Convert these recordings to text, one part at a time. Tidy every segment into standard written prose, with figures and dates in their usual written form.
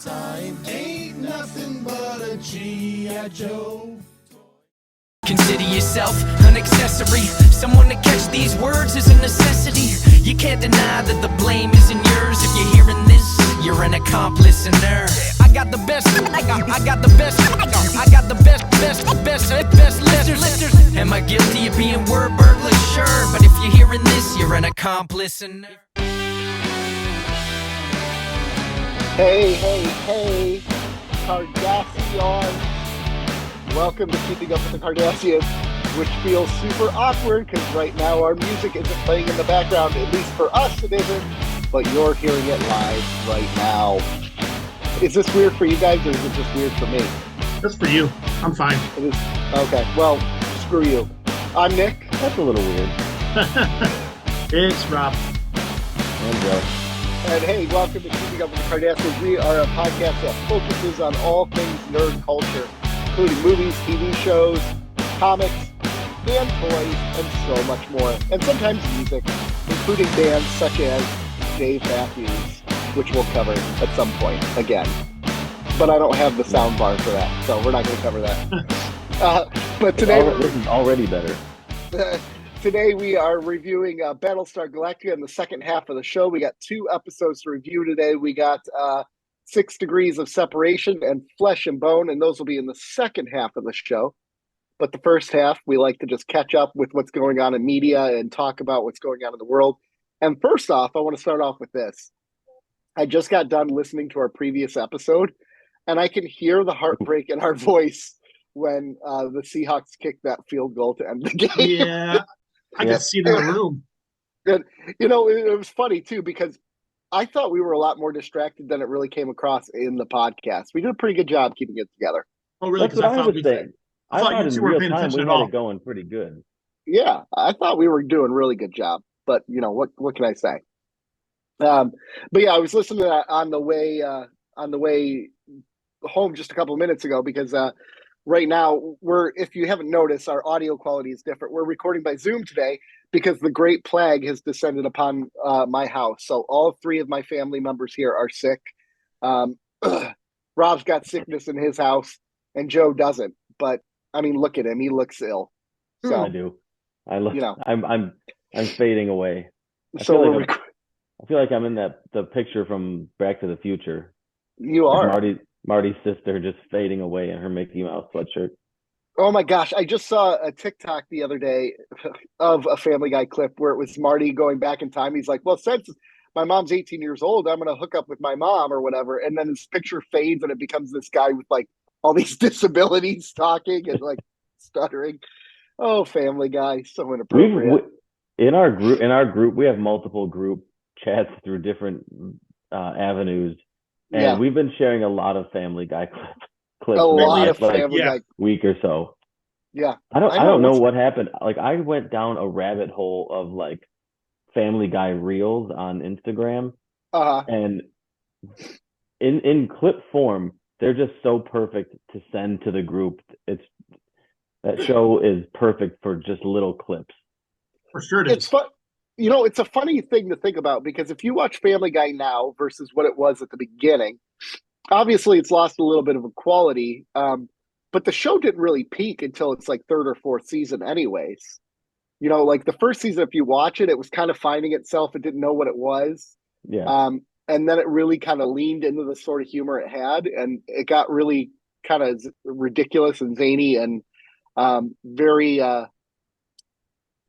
time. Ain't nothing but a G.I. Joe. Consider yourself an accessory. Someone to catch these words is a necessity. You can't deny that the blame isn't yours. If you're hearing this, you're an accomplice in there. I got the best, I got the best, I got the best listeners. Am I guilty of being word burglar? Sure, but if you're hearing this, you're an accomplice in there. Hey, Cardassians. Welcome to Keeping Up with the Cardassians, which feels super awkward because right now our music isn't playing in the background. At least for us it isn't, but you're hearing it live right now. Is this weird for you guys, or is it just weird for me? Just for you. I'm fine. It is? Okay, well, screw you. I'm Nick. That's a little weird. It's Rob. And Joe. And hey, welcome to Keeping Up with the Cardassians. We are a podcast that focuses on all things nerd culture, including movies, TV shows, comics, and toys, and so much more. And sometimes music, including bands such as Dave Matthews, which we'll cover at some point again. But I don't have the sound bar for that, so we're not going to cover that. But today... This is already better. Today we are reviewing Battlestar Galactica in the second half of the show. We got 2 episodes to review today. We got 6 Degrees of Separation and Flesh and Bone, and those will be in the second half of the show. But the first half, we like to just catch up with what's going on in media and talk about what's going on in the world. And first off, I want to start off with this. I just got done listening to our previous episode, and I can hear the heartbreak in our voice when the Seahawks kicked that field goal to end the game. Yeah, I could see it in the room. And, you know, it was funny, too, because I thought we were a lot more distracted than it really came across in the podcast. We did a pretty good job keeping it together. Oh, really? That's what I would say. I thought you in two weren't real paying time attention we at had all. it going pretty good. Yeah, I thought we were doing a really good job. But, you know, what can I say? But, yeah, I was listening to that on the way home just a couple of minutes ago because right now, if you haven't noticed, our audio quality is different. We're recording by Zoom today because the Great Plague has descended upon my house. So all 3 of my family members here are sick. Rob's got sickness in his house, and Joe doesn't. But I mean, look at him; he looks ill. So I do. I look. You know, I'm fading away. I feel like I'm in the picture from Back to the Future. You are. Marty's sister just fading away in her Mickey Mouse sweatshirt. Oh my gosh. I just saw a TikTok the other day of a Family Guy clip where it was Marty going back in time. He's like, well, since my mom's 18 years old, I'm going to hook up with my mom or whatever. And then his picture fades and it becomes this guy with like all these disabilities talking and like stuttering. Oh, Family Guy. So inappropriate. In our group, we have multiple group chats through different avenues. And we've been sharing a lot of Family Guy clips. A lot of like Family Guy. Week or so. Yeah. I don't know what happened. Like I went down a rabbit hole of like Family Guy reels on Instagram. And in clip form, they're just so perfect to send to the group. That show is perfect for just little clips. For sure it is. It's fun. You know, it's a funny thing to think about because if you watch Family Guy now versus what it was at the beginning, obviously it's lost a little bit of a quality, but the show didn't really peak until it's like 3rd or 4th season anyways. You know, like the first season, if you watch it, it was kind of finding itself. It didn't know what it was. Yeah. And then it really kind of leaned into the sort of humor it had, and it got really kind of ridiculous and zany and very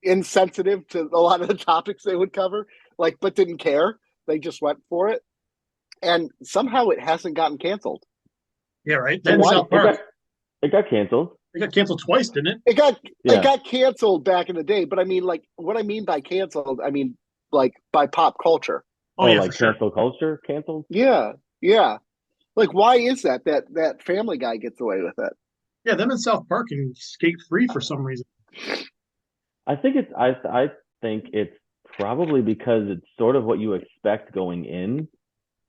insensitive to a lot of the topics they would cover, like, but didn't care. They just went for it. And somehow it hasn't gotten canceled. Yeah, right. Then South Park. It got canceled. It got canceled twice, didn't it? It got canceled back in the day, but I mean, like, what I mean by canceled, I mean, like, by pop culture. Oh yeah, like cancel culture canceled? Yeah. Like, why is that Family Guy gets away with it? Yeah, them in South Park can skate free for some reason. I think it's probably because it's sort of what you expect going in.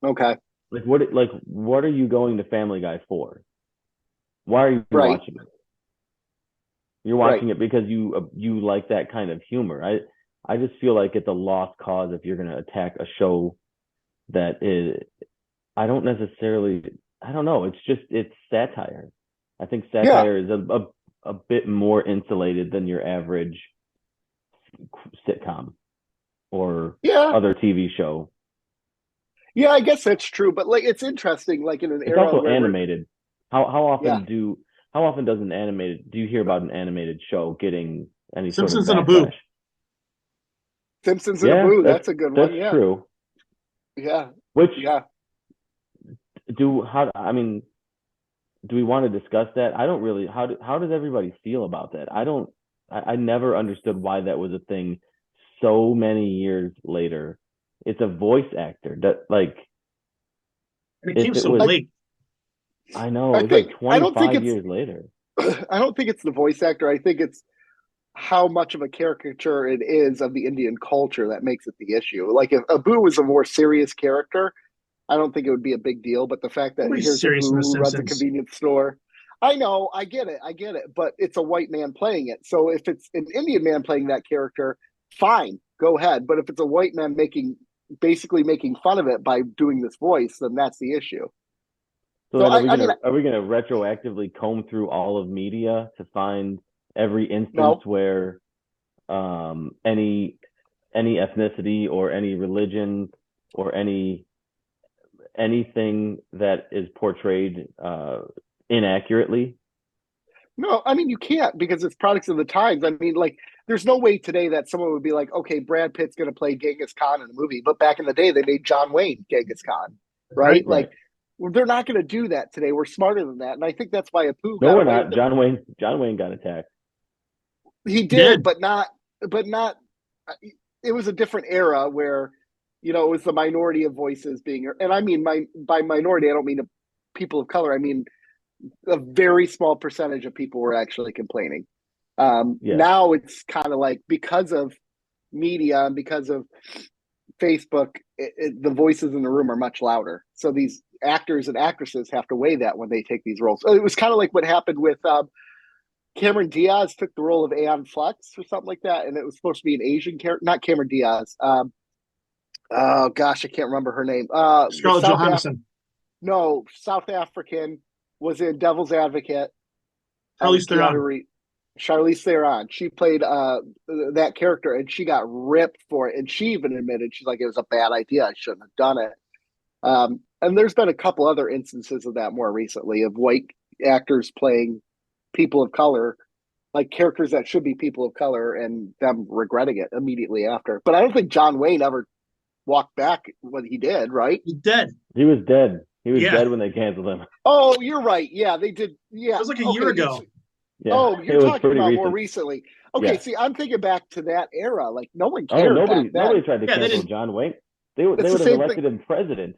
Okay. Like what are you going to Family Guy for? Why are you watching it? You're watching it because you like that kind of humor. I just feel like it's a lost cause if you're going to attack a show that I don't necessarily. I don't know. It's satire. I think satire is a bit more insulated than your average sitcom or other TV show. Yeah, I guess that's true. But like, it's interesting. Like in an it's era also where animated. How often do you hear about an animated show getting any Simpsons sort of and a backlash? Boo. Simpsons and a Boo. That's a good one. That's Yeah, true. yeah. Which Yeah. Do we want to discuss that? I don't really. How does everybody feel about that? I never understood why that was a thing so many years later. It's a voice actor that like. And it came so late. I know. It's like 25 years later. I don't think it's the voice actor. I think it's how much of a caricature it is of the Indian culture that makes it the issue. Like if Abu was a more serious character, I don't think it would be a big deal. But the fact that here's Abu who runs a convenience store, I know, I get it, but it's a white man playing it. So if it's an Indian man playing that character, fine, go ahead. But if it's a white man basically making fun of it by doing this voice, then that's the issue. So are we going to retroactively comb through all of media to find every instance where any ethnicity or any religion or anything that is portrayed inaccurately? No, I mean, you can't, because it's products of the times. I mean, like, there's no way today that someone would be like, okay, Brad Pitt's going to play Genghis Khan in a movie. But back in the day, they made John Wayne Genghis Khan, right? Like, they're not going to do that today. We're smarter than that. And I think that's why Apu No, we're not. John Wayne got attacked. He did, but not, it was a different era where, it was the minority of voices being, and I mean, by minority, I don't mean people of color. I mean, a very small percentage of people were actually complaining. Now it's kind of like, because of media and because of Facebook, the voices in the room are much louder. So these actors and actresses have to weigh that when they take these roles. It was kind of like what happened with Cameron Diaz took the role of Aeon Flux or something like that, and it was supposed to be an Asian character. Not Cameron Diaz. Oh gosh, I can't remember her name. Scarlett Johansson. No, South African, was in Devil's Advocate. Charlize Theron. She played that character, and she got ripped for it. And she even admitted, she's like, it was a bad idea. I shouldn't have done it. And there's been a couple other instances of that more recently, of white actors playing people of color, like characters that should be people of color, and them regretting it immediately after. But I don't think John Wayne ever walked back what he did, right? He's dead. He was dead. He was dead when they canceled him. Oh, you're right. Yeah, they did. Yeah. It was like a year ago. Yeah, oh, you're talking about more recently. Okay, see, I'm thinking back to that era. Like, no one cared. Nobody tried to cancel John Wayne. They would have elected him president.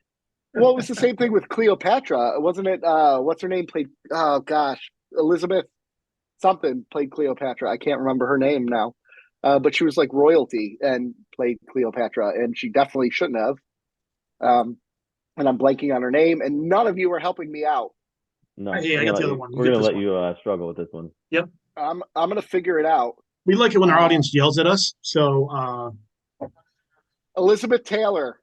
Well, it was the same thing with Cleopatra, wasn't it? What's her name played? Oh gosh, Elizabeth something played Cleopatra. I can't remember her name now, but she was like royalty and played Cleopatra, and she definitely shouldn't have. And I'm blanking on her name, and none of you are helping me out. No, I got the other one. We're gonna let you struggle with this one. Yep. I'm gonna figure it out. We like it when our audience yells at us. So Elizabeth Taylor.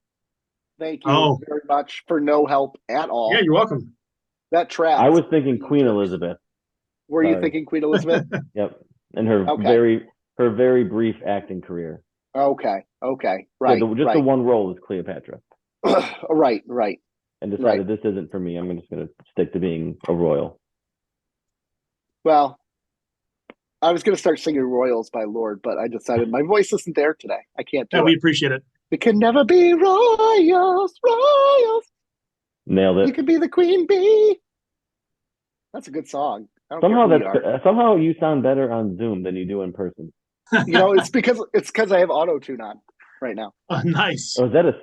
Thank you very much for no help at all. Yeah, you're welcome. That trap. I was thinking Queen Elizabeth. Were you thinking Queen Elizabeth? Yep. And her very brief acting career. Okay. Right. The one role is Cleopatra. Right. And decided this isn't for me. I'm just going to stick to being a royal. Well, I was going to start singing Royals by Lord, but I decided my voice isn't there today. I can't do it. We appreciate it. It can never be royals. Nailed it. You can be the queen bee. That's a good song. Somehow you sound better on Zoom than you do in person. It's because I have auto tune on right now. Oh, nice. Oh, is that a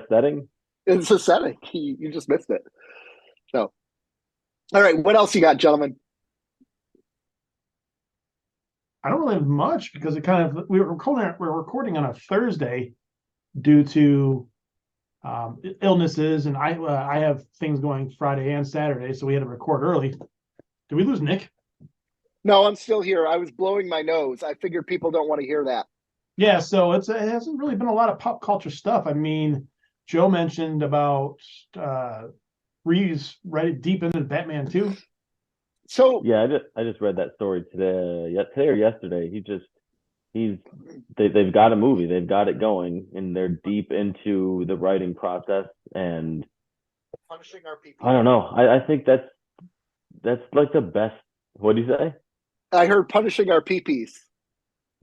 setting? It's a setting. You just missed it. So, all right. What else you got, gentlemen? I don't really have much, because we're recording on a Thursday due to illnesses, and I have things going Friday and Saturday, so we had to record early. Did we lose Nick? No, I'm still here. I was blowing my nose. I figured people don't want to hear that. Yeah, so it hasn't really been a lot of pop culture stuff. I mean, Joe mentioned about Reeves right deep into Batman too. So Yeah, I just read that story today or yesterday. They've got a movie, they've got it going, and they're deep into the writing process. And punishing our people. I don't know. I think that's like the best. What do you say? I heard punishing our peepees.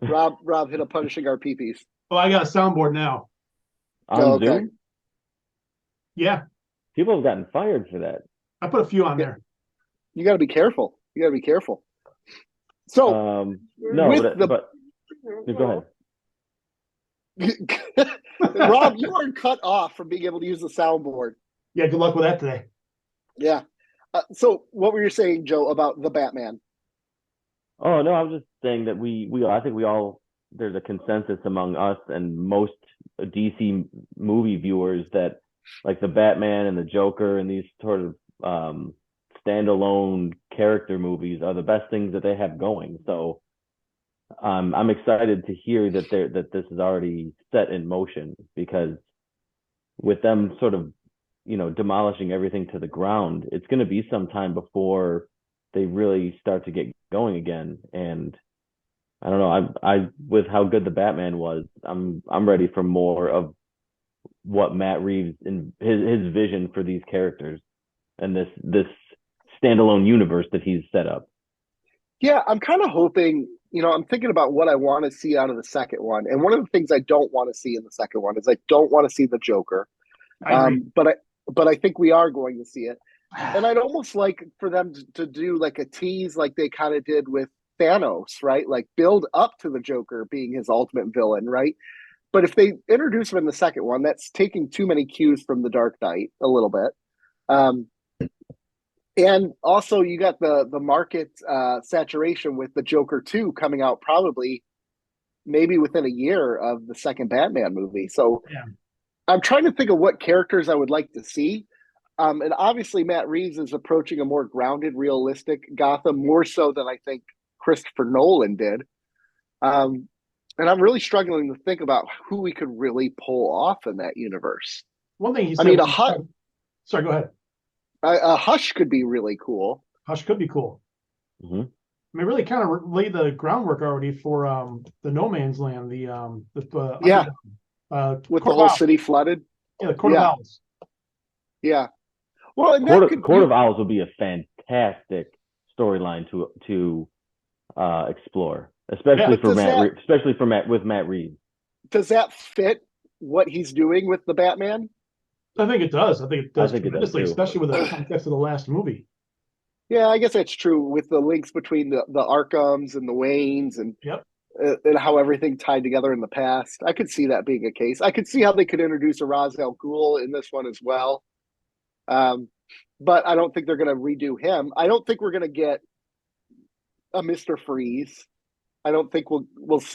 Rob hit a punishing our peepees. Oh, I got a soundboard now. On Zoom? Yeah. People have gotten fired for that. I put a few on there. You got to be careful. So, no, but go ahead. Rob, you are cut off from being able to use the soundboard. Yeah, good luck with that today. Yeah. So, what were you saying, Joe, about the Batman? Oh no, I was just saying that I think we all, there's a consensus among us and most DC movie viewers that like the Batman and the Joker and these sort of standalone character movies are the best things that they have going. So I'm excited to hear that this is already set in motion, because with them sort of, demolishing everything to the ground, it's going to be some time before they really start to get going again. And I don't know, I with how good the Batman was, I'm ready for more of what Matt Reeves and his vision for these characters and this standalone universe that he's set up. Yeah, I'm kind of hoping, I'm thinking about what I want to see out of the second one. And one of the things I don't want to see in the second one is I don't want to see the Joker. But I think we are going to see it. And I'd almost like for them to do like a tease like they kind of did with Thanos, right? Like build up to the Joker being his ultimate villain, right? But if they introduce him in the second one, that's taking too many cues from the Dark Knight a little bit. And also you got the market saturation with the Joker 2 coming out probably maybe within a year of the second Batman movie. So yeah. I'm trying to think of what characters I would like to see. And obviously Matt Reeves is approaching a more grounded, realistic Gotham, more so than I think Christopher Nolan did. And I'm really struggling to think about who we could really pull off in that universe. One thing he said, sorry, go ahead. A Hush could be really cool. Hush could be cool. Mm-hmm. I mean, really kind of laid the groundwork already for the No Man's Land, with the whole city flooded. Yeah, the Court of Owls. Yeah. Well, and Court of Owls would be a fantastic storyline to explore, especially with Matt Reeves. Does that fit what he's doing with the Batman? I think it does. I think it does tremendously, especially with the context of the last movie. Yeah, I guess that's true with the links between the Arkhams and the Waynes and how everything tied together in the past. I could see that being a case. I could see how they could introduce a Ra's al Ghul in this one as well. But I don't think they're going to redo him. I don't think we're going to get a Mr. Freeze. I don't think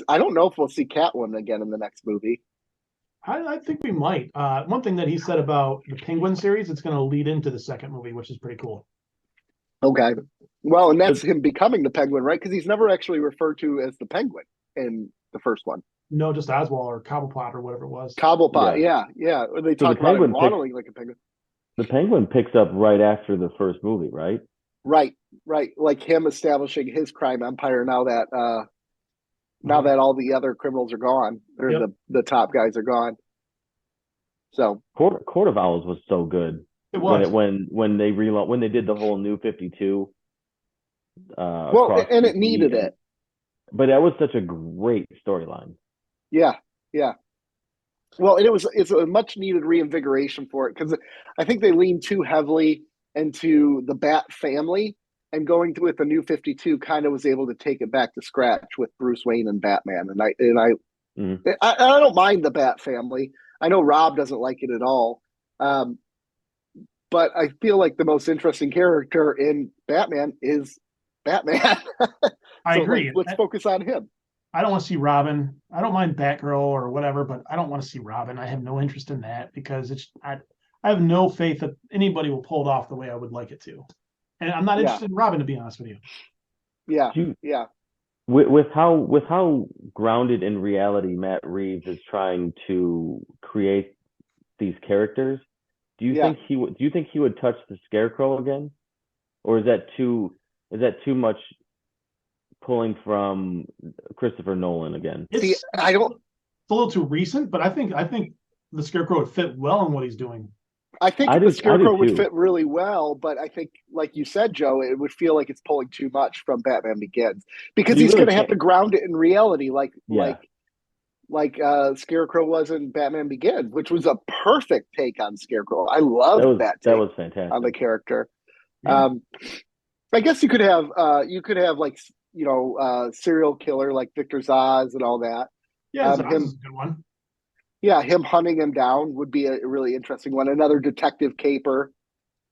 I don't know if we'll see Catwoman again in the next movie. I think we might. One thing that he said about the Penguin series, it's going to lead into the second movie, which is pretty cool. Okay. Well, and that's him becoming the Penguin, right? Because he's never actually referred to as the Penguin in the first one. No, just Oswald or Cobblepot or whatever it was. Cobblepot, yeah. They talk about him modeling like a penguin. The Penguin picks up right after the first movie, right? Right. Like him establishing his crime empire now that all the other criminals are gone, or the top guys are gone. So Court of Owls was so good. It was when they did the whole New 52. And it needed it. But that was such a great storyline. Yeah. Well, and it's a much needed reinvigoration for it, because I think they leaned too heavily into the Bat family, and going with the New 52 kind of was able to take it back to scratch with Bruce Wayne and Batman. And I don't mind the Bat family. I know Rob doesn't like it at all. But I feel like the most interesting character in Batman is Batman. I agree. Let's focus on him. I don't want to see Robin. I don't mind Batgirl or whatever, but I don't want to see Robin. I have no interest in that, because I have no faith that anybody will pull it off the way I would like it to. And I'm not interested in Robin, to be honest with you. Yeah. With how grounded in reality Matt Reeves is trying to create these characters, Do you think he would? Do you think he would touch the Scarecrow again, or is that too much pulling from Christopher Nolan again? I don't. It's a little too recent, but I think the Scarecrow would fit well in what he's doing. I think the Scarecrow would fit really well, but I think, like you said, Joe, it would feel like it's pulling too much from Batman Begins because he's going to have to ground it in reality, like Scarecrow was in Batman Begins, which was a perfect take on Scarecrow. I loved that take. That was fantastic on the character. Yeah. I guess you could have like serial killer like Victor Zsasz and all that. Yeah, Zsasz is a good one. Yeah, him hunting him down would be a really interesting one. Another detective caper.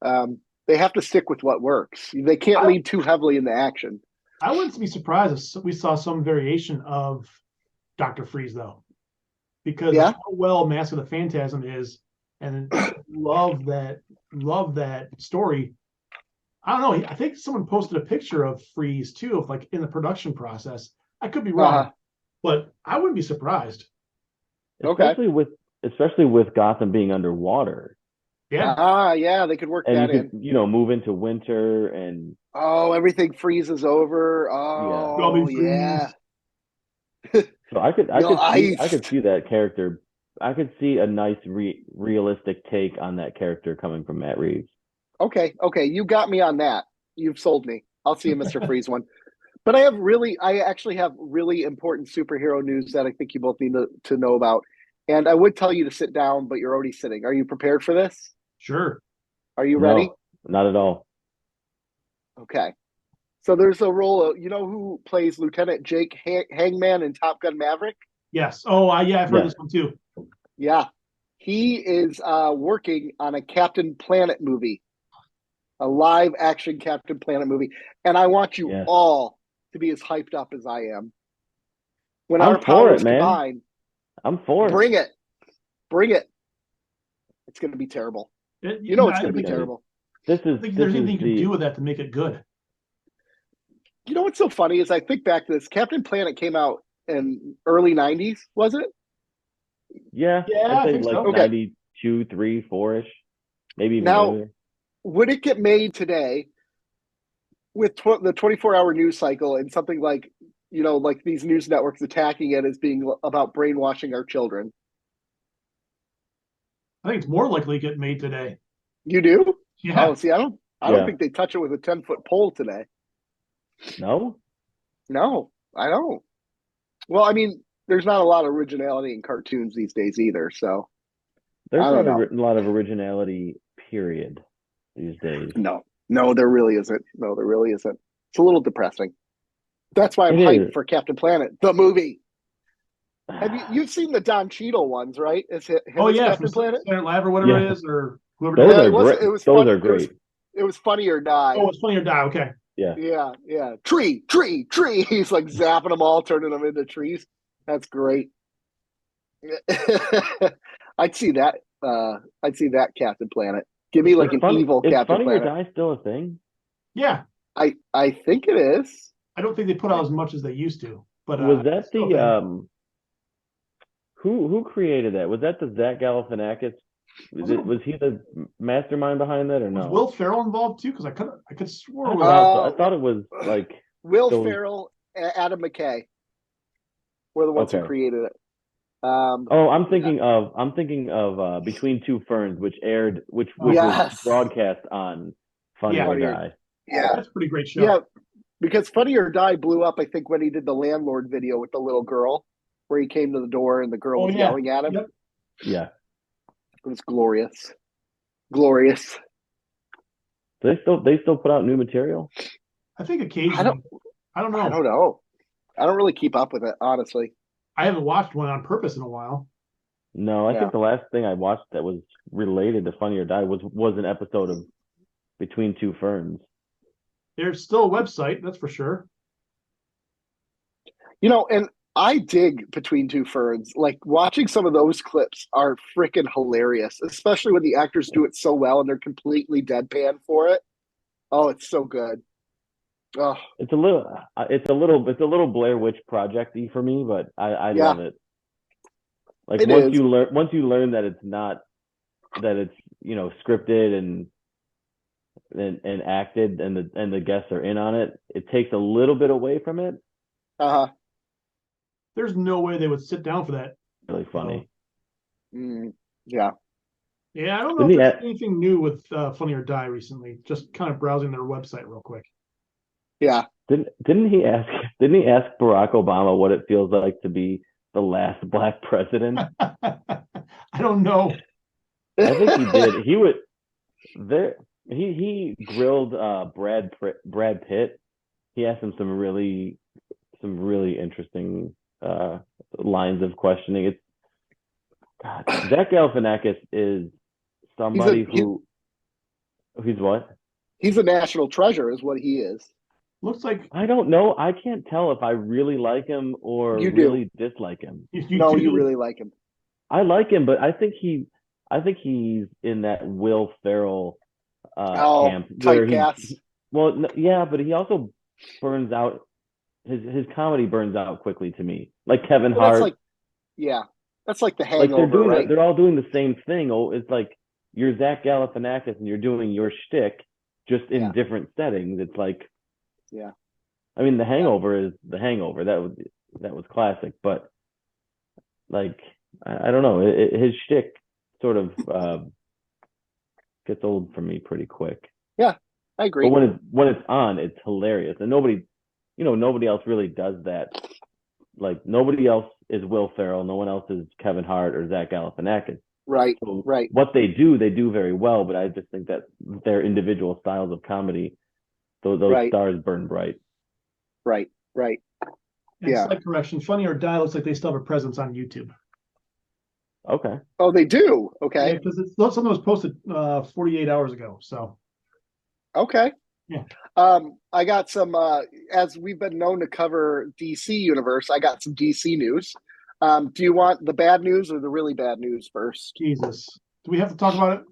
They have to stick with what works. They can't lean too heavily in the action. I wouldn't be surprised if we saw some variation of Dr. Freeze, though, because how well Mask of the Phantasm is, and love that story. I don't know. I think someone posted a picture of Freeze too, of like in the production process. I could be wrong, but I wouldn't be surprised. Especially with Gotham being underwater. Yeah. They could work that in. Move into winter and everything freezes over. Yeah. So I could see that character. I could see a nice realistic take on that character coming from Matt Reeves. Okay, you got me on that. You've sold me. I'll see a Mr. Freeze one. But I actually have really important superhero news that I think you both need to know about. And I would tell you to sit down, but you're already sitting. Are you prepared for this? Sure. Are you ready? Not at all. Okay. So there's a role, who plays Lieutenant Jake Hangman in Top Gun Maverick? Yes. Oh, I've heard this one too. Yeah. He is working on a Captain Planet movie, a live action Captain Planet movie. And I want you all to be as hyped up as I am. When our powers combine, I'm for it. Bring it. It's going to be terrible. It's going to be terrible. I think there's anything you can do with that to make it good. You know what's so funny is I think back to this. Captain Planet came out in early 90s, was it? Yeah. I think like so. 92, 3, 4-ish. Maybe even now, earlier. Would it get made today with the 24-hour news cycle and something like, like these news networks attacking it as being about brainwashing our children? I think it's more likely to get made today. You do? Yeah. Oh, see, I don't think they touch it with a 10-foot pole today. No, I don't. Well, I mean, there's not a lot of originality in cartoons these days either. So there's not a lot of originality, period, these days. No, there really isn't. It's a little depressing. That's why I'm hyped for Captain Planet, the movie. You've seen the Don Cheadle ones, right? Captain Planet, Saturday Night Live or whatever it is, or whoever. Those are great. It was Funny or Die. Oh, it's Funny or Die. Okay. Yeah. Tree. He's like zapping them all, turning them into trees. That's great. I'd see that. Captain Planet. Give me like an evil Captain Planet. Funny or Die still a thing? Yeah. I think it is. I don't think they put out as much as they used to. But was that the who created that? Was that the Zach Galafanakis? Was he the mastermind behind that or no? Was Will Ferrell involved too? Because I could swear I thought it was like Will Ferrell, Adam McKay were the ones who created it. I'm thinking of Between Two Ferns, which was broadcast on Funny or Die. Yeah, that's a pretty great show. Yeah, because Funny or Die blew up, I think, when he did the landlord video with the little girl, where he came to the door and the girl was yelling at him. Yep. Yeah. It was glorious. Glorious. They still put out new material? I think occasionally. I don't know. I don't know. I don't really keep up with it, honestly. I haven't watched one on purpose in a while. No, I think the last thing I watched that was related to Funny or Die was an episode of Between Two Ferns. There's still a website, that's for sure. And I dig Between Two Ferns. Like, watching some of those clips are freaking hilarious, especially when the actors do it so well and they're completely deadpan for it. Oh, it's so good. Oh. It's a little Blair Witch Project-y for me, but I love it. Like once you learn that it's scripted and acted, and the guests are in on it, it takes a little bit away from it. There's no way they would sit down for that. Really funny. Yeah. Yeah, I don't know if there's anything new with Funny or Die recently. Just kind of browsing their website real quick. Yeah. Didn't he ask Barack Obama what it feels like to be the last black president? I don't know. I think he did. He would there. He grilled Brad Pitt. He asked him some really interesting lines of questioning. It's Zach Galafanakis is somebody he's what? He's a national treasure, is what he is. Looks like I don't know. I can't tell if I really like him or really dislike him. You really like him. I like him, but I think he's in that Will Ferrell camp where but he also burns out. His comedy burns out quickly to me, like Kevin Hart. That's like The Hangover, right? They're all doing the same thing. Oh, it's like you're Zach Galifianakis and you're doing your shtick just in different settings. It's like, I mean, The Hangover is The Hangover. That was classic, but like I don't know, his shtick sort of gets old for me pretty quick. Yeah, I agree. But when it's on, it's hilarious, and nobody else really does that. Like nobody else is Will Ferrell, no one else is Kevin Hart or Zach Galifianakis. Right, so right. What they do very well, but I just think that their individual styles of comedy, those stars burn bright. Right. Yeah. Slight correction. Funny or Die looks like they still have a presence on YouTube. Okay. Oh, they do? Okay. Because something was posted 48 hours ago. So. Okay. Yeah. I got some, as we've been known to cover DC Universe, I got some DC news. Do you want the bad news or the really bad news first? Jesus. Do we have to talk about it?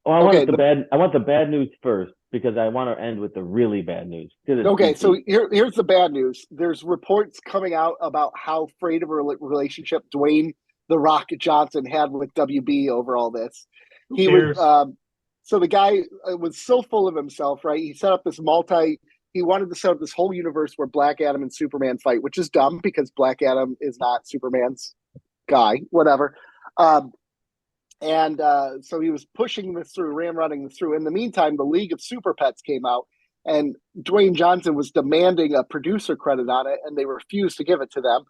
Oh, I want the bad news first because I want to end with the really bad news. Okay, DC. So here's the bad news. There's reports coming out about how frayed of a relationship Dwayne "The Rock" Johnson had with WB over all this. Who cares? So the guy was so full of himself, right? He set up this he wanted to set up this whole universe where Black Adam and Superman fight, which is dumb because Black Adam is not Superman's guy, whatever. So he was pushing this through, ramrodding this through. In the meantime, the League of Super Pets came out, and Dwayne Johnson was demanding a producer credit on it, and they refused to give it to them.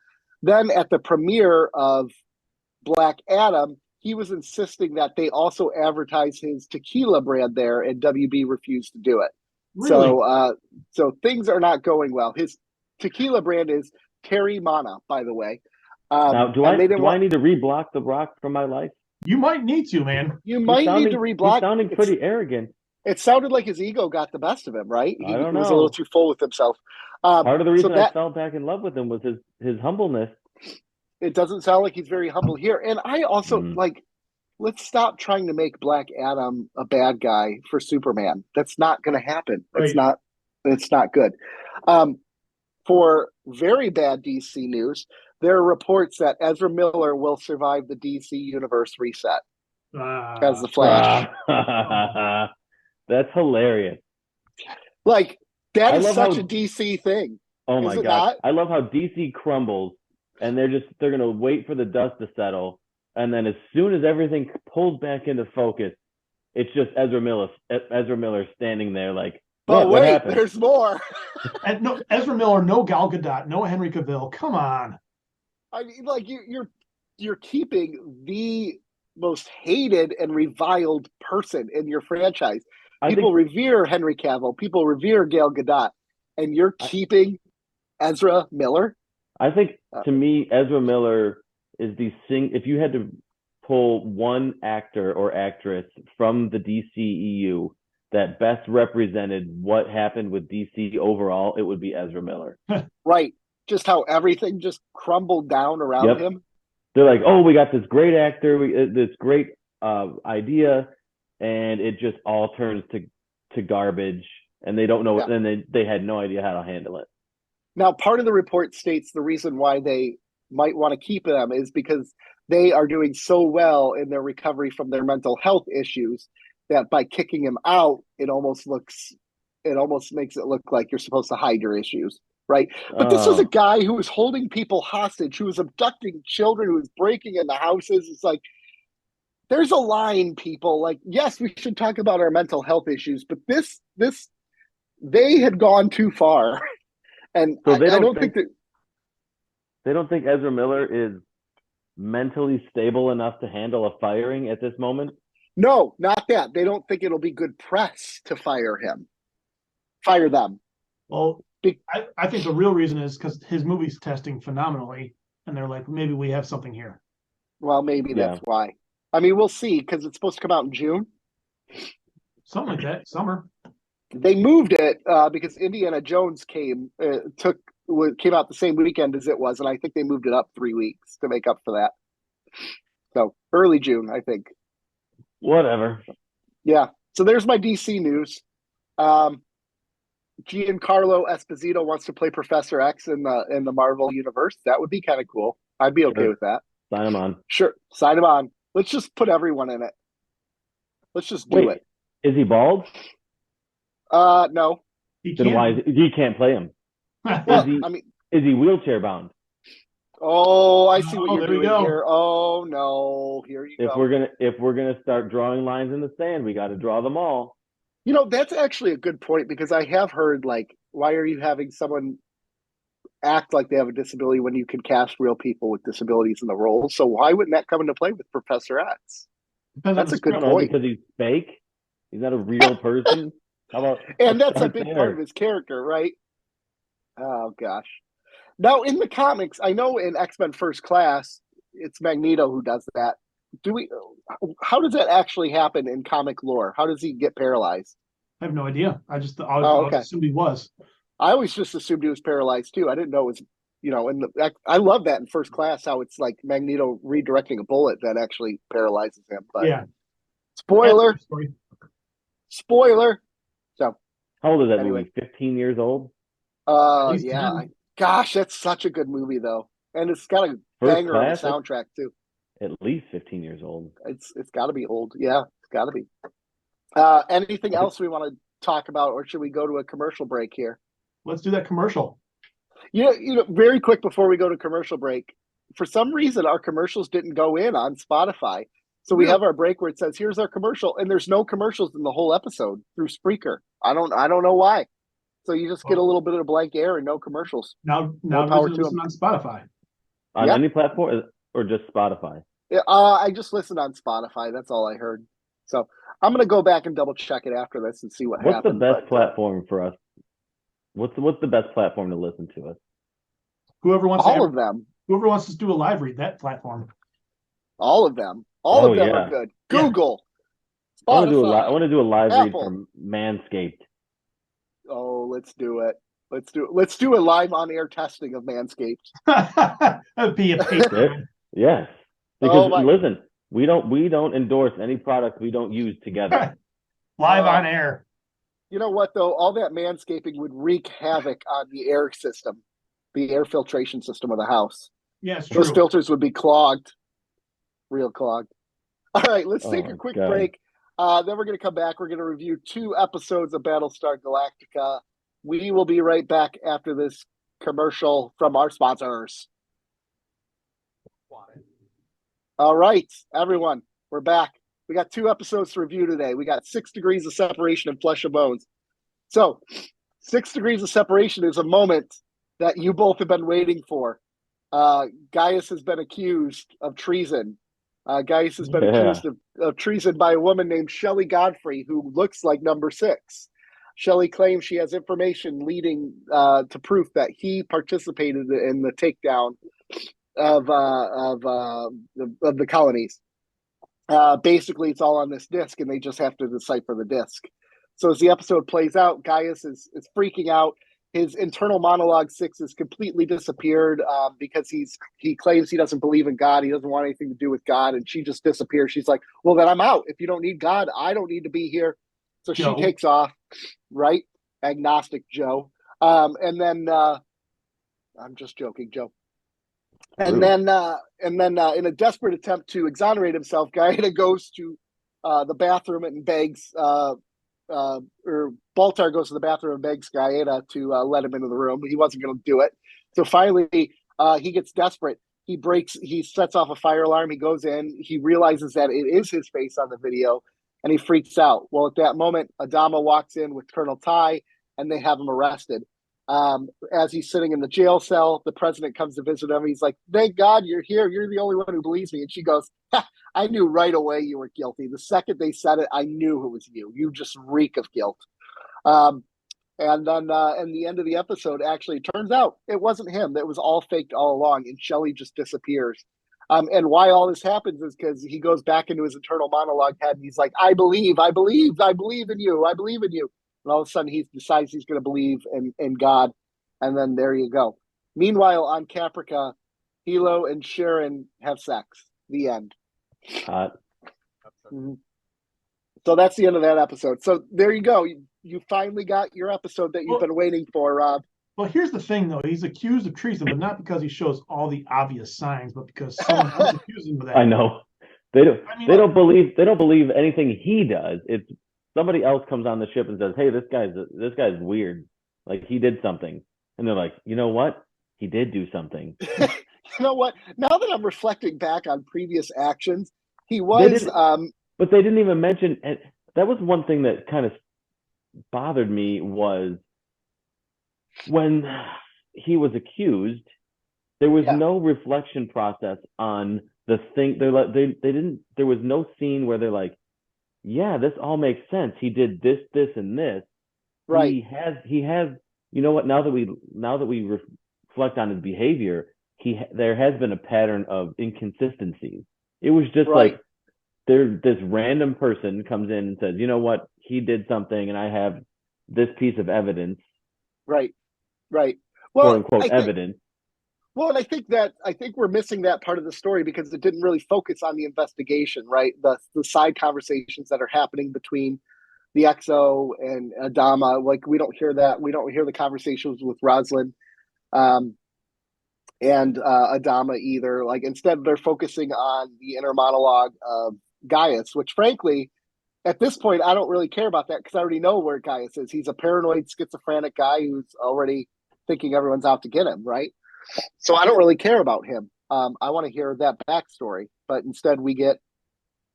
Then at the premiere of Black Adam, he was insisting that they also advertise his tequila brand there, and WB refused to do it. Really? So things are not going well. His tequila brand is Terry Mana, by the way. Now, do I need to reblock The Rock from my life? You might need to, man. You might need to reblock. He's sounding pretty arrogant. It sounded like his ego got the best of him, right? I don't know. He was a little too full with himself. Part of the reason I fell back in love with him was his humbleness. It doesn't sound like he's very humble here. And I also let's stop trying to make Black Adam a bad guy for Superman. That's not going to happen. Right. It's not good. For very bad DC news, there are reports that Ezra Miller will survive the DC universe reset as the Flash. That's hilarious. Like that is such a DC thing. Oh my God. I love how DC crumbles and they're going to wait for the dust to settle. And then as soon as everything pulls back into focus, it's just Ezra Miller standing there like, what happened? There's more. And no Ezra Miller, no Gal Gadot, no Henry Cavill. Come on. I mean, like you're keeping the most hated and reviled person in your franchise. People revere Henry Cavill. People revere Gal Gadot, and you're keeping Ezra Miller. I think to me, Ezra Miller is if you had to pull one actor or actress from the DCEU that best represented what happened with DC overall, it would be Ezra Miller. Right. Just how everything just crumbled down around him. They're like, oh, we got this great actor, this great idea, and it just all turns to garbage, and they don't know, and they had no idea how to handle it. Now, part of the report states the reason why they might want to keep them is because they are doing so well in their recovery from their mental health issues that by kicking him out, it almost makes it look like you're supposed to hide your issues, right? But this was a guy who was holding people hostage, who was abducting children, who was breaking into houses. It's like, there's a line, people. Like, yes, we should talk about our mental health issues, but they had gone too far. And so I don't think that they don't think Ezra Miller is mentally stable enough to handle a firing at this moment. No, not that. They don't think it'll be good press to fire them. Well, I think the real reason is because his movie's testing phenomenally, and they're like, maybe we have something here. Well, maybe that's why. I mean, we'll see, because it's supposed to come out in June. Something like that, summer. They moved it because Indiana Jones came out the same weekend as it was, and I think they moved it up 3 weeks to make up for that. So early June, I think. Whatever. Yeah. So there's my DC news. Giancarlo Esposito wants to play Professor X in the Marvel universe. That would be kind of cool. I'd be okay with that. Sign him on. Sure, sign him on. Let's just put everyone in it. Let's just do it. Is he bald? No. Then why he can't play him? Is he wheelchair bound? Oh, I see what you're doing here. Oh no, here you go. If we're gonna start drawing lines in the sand, we got to draw them all. That's actually a good point, because I have heard, like, why are you having someone act like they have a disability when you can cast real people with disabilities in the role? So why wouldn't that come into play with Professor X? That's a good point. Because he's fake. He's not a real person. How about? And that's a big part of his character, right? Oh gosh. Now in the comics, I know in X-Men First Class, it's Magneto who does that. How does that actually happen in comic lore? How does he get paralyzed? I have no idea. I assumed he was. I always just assumed he was paralyzed too. I didn't know it was, I love that in First Class, how it's like Magneto redirecting a bullet that actually paralyzes him. But yeah. Spoiler. So how old is that movie? 15 years old? Yeah. Gosh, that's such a good movie though. And it's got a banger on the soundtrack too. At least 15 years old. It's got to be old. Yeah, it's got to be. Anything else we want to talk about, or should we go to a commercial break here? Let's do that commercial. Very quick before we go to commercial break, for some reason our commercials didn't go in on Spotify. So we have our break where it says, here's our commercial, and there's no commercials in the whole episode through Spreaker. I don't know why. So you just get a little bit of blank air and no commercials. Now power to listen on Spotify. On any platform or just Spotify? I just listened on Spotify. That's all I heard. So I'm going to go back and double check it after this and see what happens. What's the best platform for us? What's the best platform to listen to us? Whoever wants of them. Whoever wants to do a live read, that platform. All of them. All of them are good. Google. Spotify, I want to do a live Apple. read from Manscaped. Oh, let's do it. Let's do a live on air testing of Manscaped. That'd be a Yes. Because listen, we don't endorse any product we don't use together. Live on air. You know what though? All that manscaping would wreak havoc on the air system, the air filtration system of the house. Yes, yeah, those filters would be clogged, real clogged. All right, let's take a quick break. Then we're going to come back. We're going to review 2 episodes of Battlestar Galactica. We will be right back after this commercial from our sponsors. All right, everyone, we're back. We got 2 episodes to review today. We got 6 Degrees of Separation and Flesh and Bones. So 6 Degrees of Separation is a moment that you both have been waiting for. Gaius has been accused of treason. Gaius has been accused of treason by a woman named Shelley Godfrey, who looks like number 6. Shelley claims she has information leading to proof that he participated in the takedown of the colonies. Basically, it's all on this disc, and they just have to decipher the disc. So as the episode plays out, Gaius is freaking out. His internal monologue 6 has completely disappeared because he claims he doesn't believe in God. He doesn't want anything to do with God, and she just disappears. She's like, well, then I'm out. If you don't need God, I don't need to be here. So she takes off, right? Agnostic Joe. And then I'm just joking, Joe. And then in a desperate attempt to exonerate himself, Gaeta goes to the bathroom and begs, or Baltar goes to the bathroom and begs Gaeta to let him into the room. He wasn't going to do it. So finally, he gets desperate. He sets off a fire alarm. He goes in. He realizes that it is his face on the video, and he freaks out. Well, at that moment, Adama walks in with Colonel Ty, and they have him arrested. As he's sitting in the jail cell, the president comes to visit him. He's like, "Thank God you're here. You're the only one who believes me." And she goes, "I knew right away you were guilty. The second they said it, I knew it was you. You just reek of guilt." And then in the end of the episode, actually, it turns out it wasn't him. That was all faked all along, and Shelley just disappears. And why all this happens is because he goes back into his internal monologue head, and he's like, I believe in you. I believe in you. And all of a sudden, he decides he's going to believe in God. And then there you go. Meanwhile, on Caprica, Hilo and Sharon have sex. The end. Mm-hmm. So that's the end of that episode. So there you go. You finally got your episode that you've been waiting for, Rob. Well, here's the thing, though. He's accused of treason, but not because he shows all the obvious signs, but because someone else accused him of that. I know. They don't believe anything he does. It's somebody else comes on the ship and says, "Hey, this guy's weird. Like, he did something." And they're like, "You know what? He did do something." You know what? Now that I'm reflecting back on previous actions, he was but they didn't even mention, and that was one thing that kind of bothered me, was when he was accused, there was no reflection process on the thing. They didn't. There was no scene where they're like, "Yeah, this all makes sense. He did this, this, and this." Right. He has. You know what? Now that we reflect on his behavior, there has been a pattern of inconsistencies. It was just like this random person comes in and says, "You know what? He did something, and I have this piece of evidence." Right. Well, quote unquote evidence. Well, and I think we're missing that part of the story because it didn't really focus on the investigation, right? The side conversations that are happening between the XO and Adama. Like, we don't hear that. We don't hear the conversations with Roslyn and Adama either. Like, instead, they're focusing on the inner monologue of Gaius, which frankly, at this point, I don't really care about that because I already know where Gaius is. He's a paranoid, schizophrenic guy who's already thinking everyone's out to get him, right? So I don't really care about him. I want to hear that backstory, but instead we get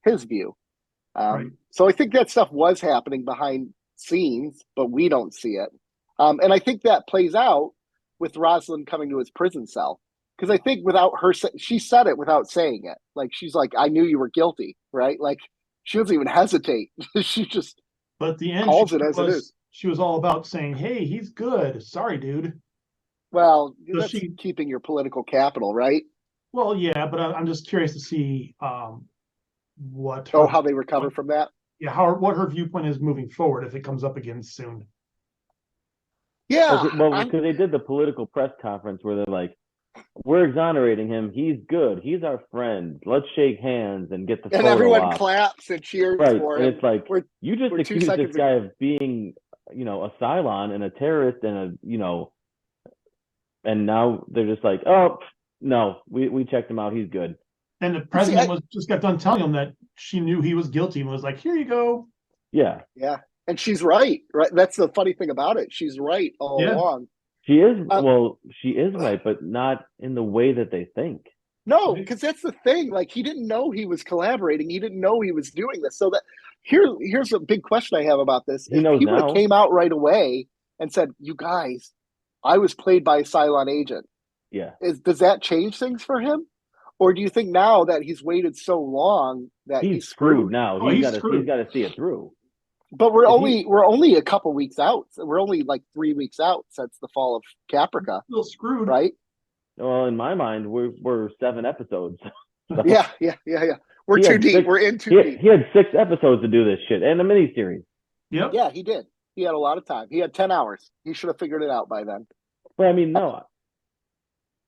his view. So I think that stuff was happening behind scenes, but we don't see it. And I think that plays out with Rosalind coming to his prison cell. Because I think without her, she said it without saying it. Like, she's like, "I knew you were guilty," right? Like, she doesn't even hesitate. She just but at the end, calls it as it is. She was all about saying, "Hey, he's good. Sorry, dude." Well, that's keeping your political capital, right? Well, yeah, but I'm just curious to see how they recover from that. Yeah, what her viewpoint is moving forward if it comes up again soon. Yeah, because they did the political press conference where they're like, "We're exonerating him. He's good. He's our friend. Let's shake hands and get the photo." And everyone off. Claps and cheers for him. And it's like, you just accused this guy of being, a Cylon and a terrorist and and now they're just like, "Oh, no, we checked him out. He's good." And the president just got done telling him that she knew he was guilty and was like, "Here you go." Yeah. Yeah. And she's right. That's the funny thing about it. She's right all along. She is she is right, but not in the way that they think. No, because that's the thing. Like, he didn't know he was collaborating. He didn't know he was doing this. So that here's a big question I have about this. He knows would have came out right away and said, "You guys, I was played by a Cylon agent." Yeah. Does that change things for him? Or do you think now that he's waited so long that he's screwed now? He's got to see it through. But we're only a couple weeks out. We're only like 3 weeks out since the fall of Caprica. Still screwed, right? Well, in my mind, we're 7 episodes. So. Yeah. We're too deep. We're in too deep. He had 6 episodes to do this shit and a miniseries. Yep. Yeah, he did. He had a lot of time. He had 10 hours. He should have figured it out by then. But I mean, no.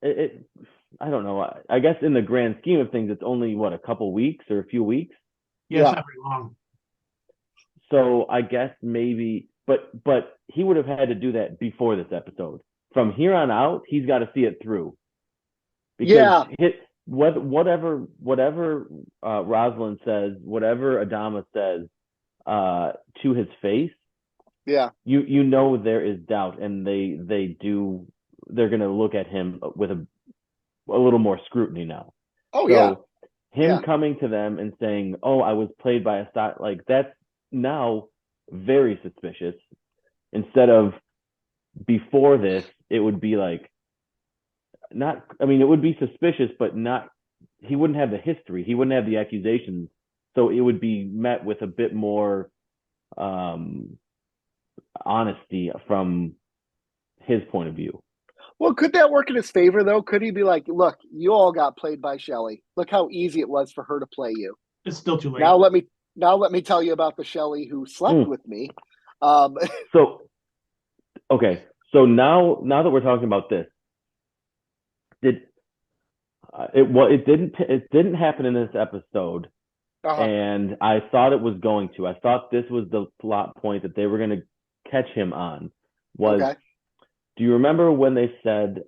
I don't know. I guess in the grand scheme of things, it's only a couple weeks or a few weeks. Yeah, it's not very long. So I guess maybe, but he would have had to do that before this episode. From here on out, he's got to see it through, Yeah. Whatever Rosalind says, whatever Adama says to his face, you know there is doubt, and they're going to look at him with a little more scrutiny now. Oh, so him coming to them and saying, "Oh, I was played by a stock," like that's now very suspicious. Instead of before this, it would be like not. I mean, it would be suspicious, but not. He wouldn't have the history. He wouldn't have the accusations. So it would be met with a bit more honesty from his point of view. Well, could that work in his favor, though? Could he be like, look, you all got played by Shelley. Look how easy it was for her to play you. It's still too late. Now let me tell you about the Shelley who slept with me. So now that we're talking about this, it didn't happen in this episode, and I thought it was going to. I thought this was the plot point that they were going to catch him on. Do you remember when they said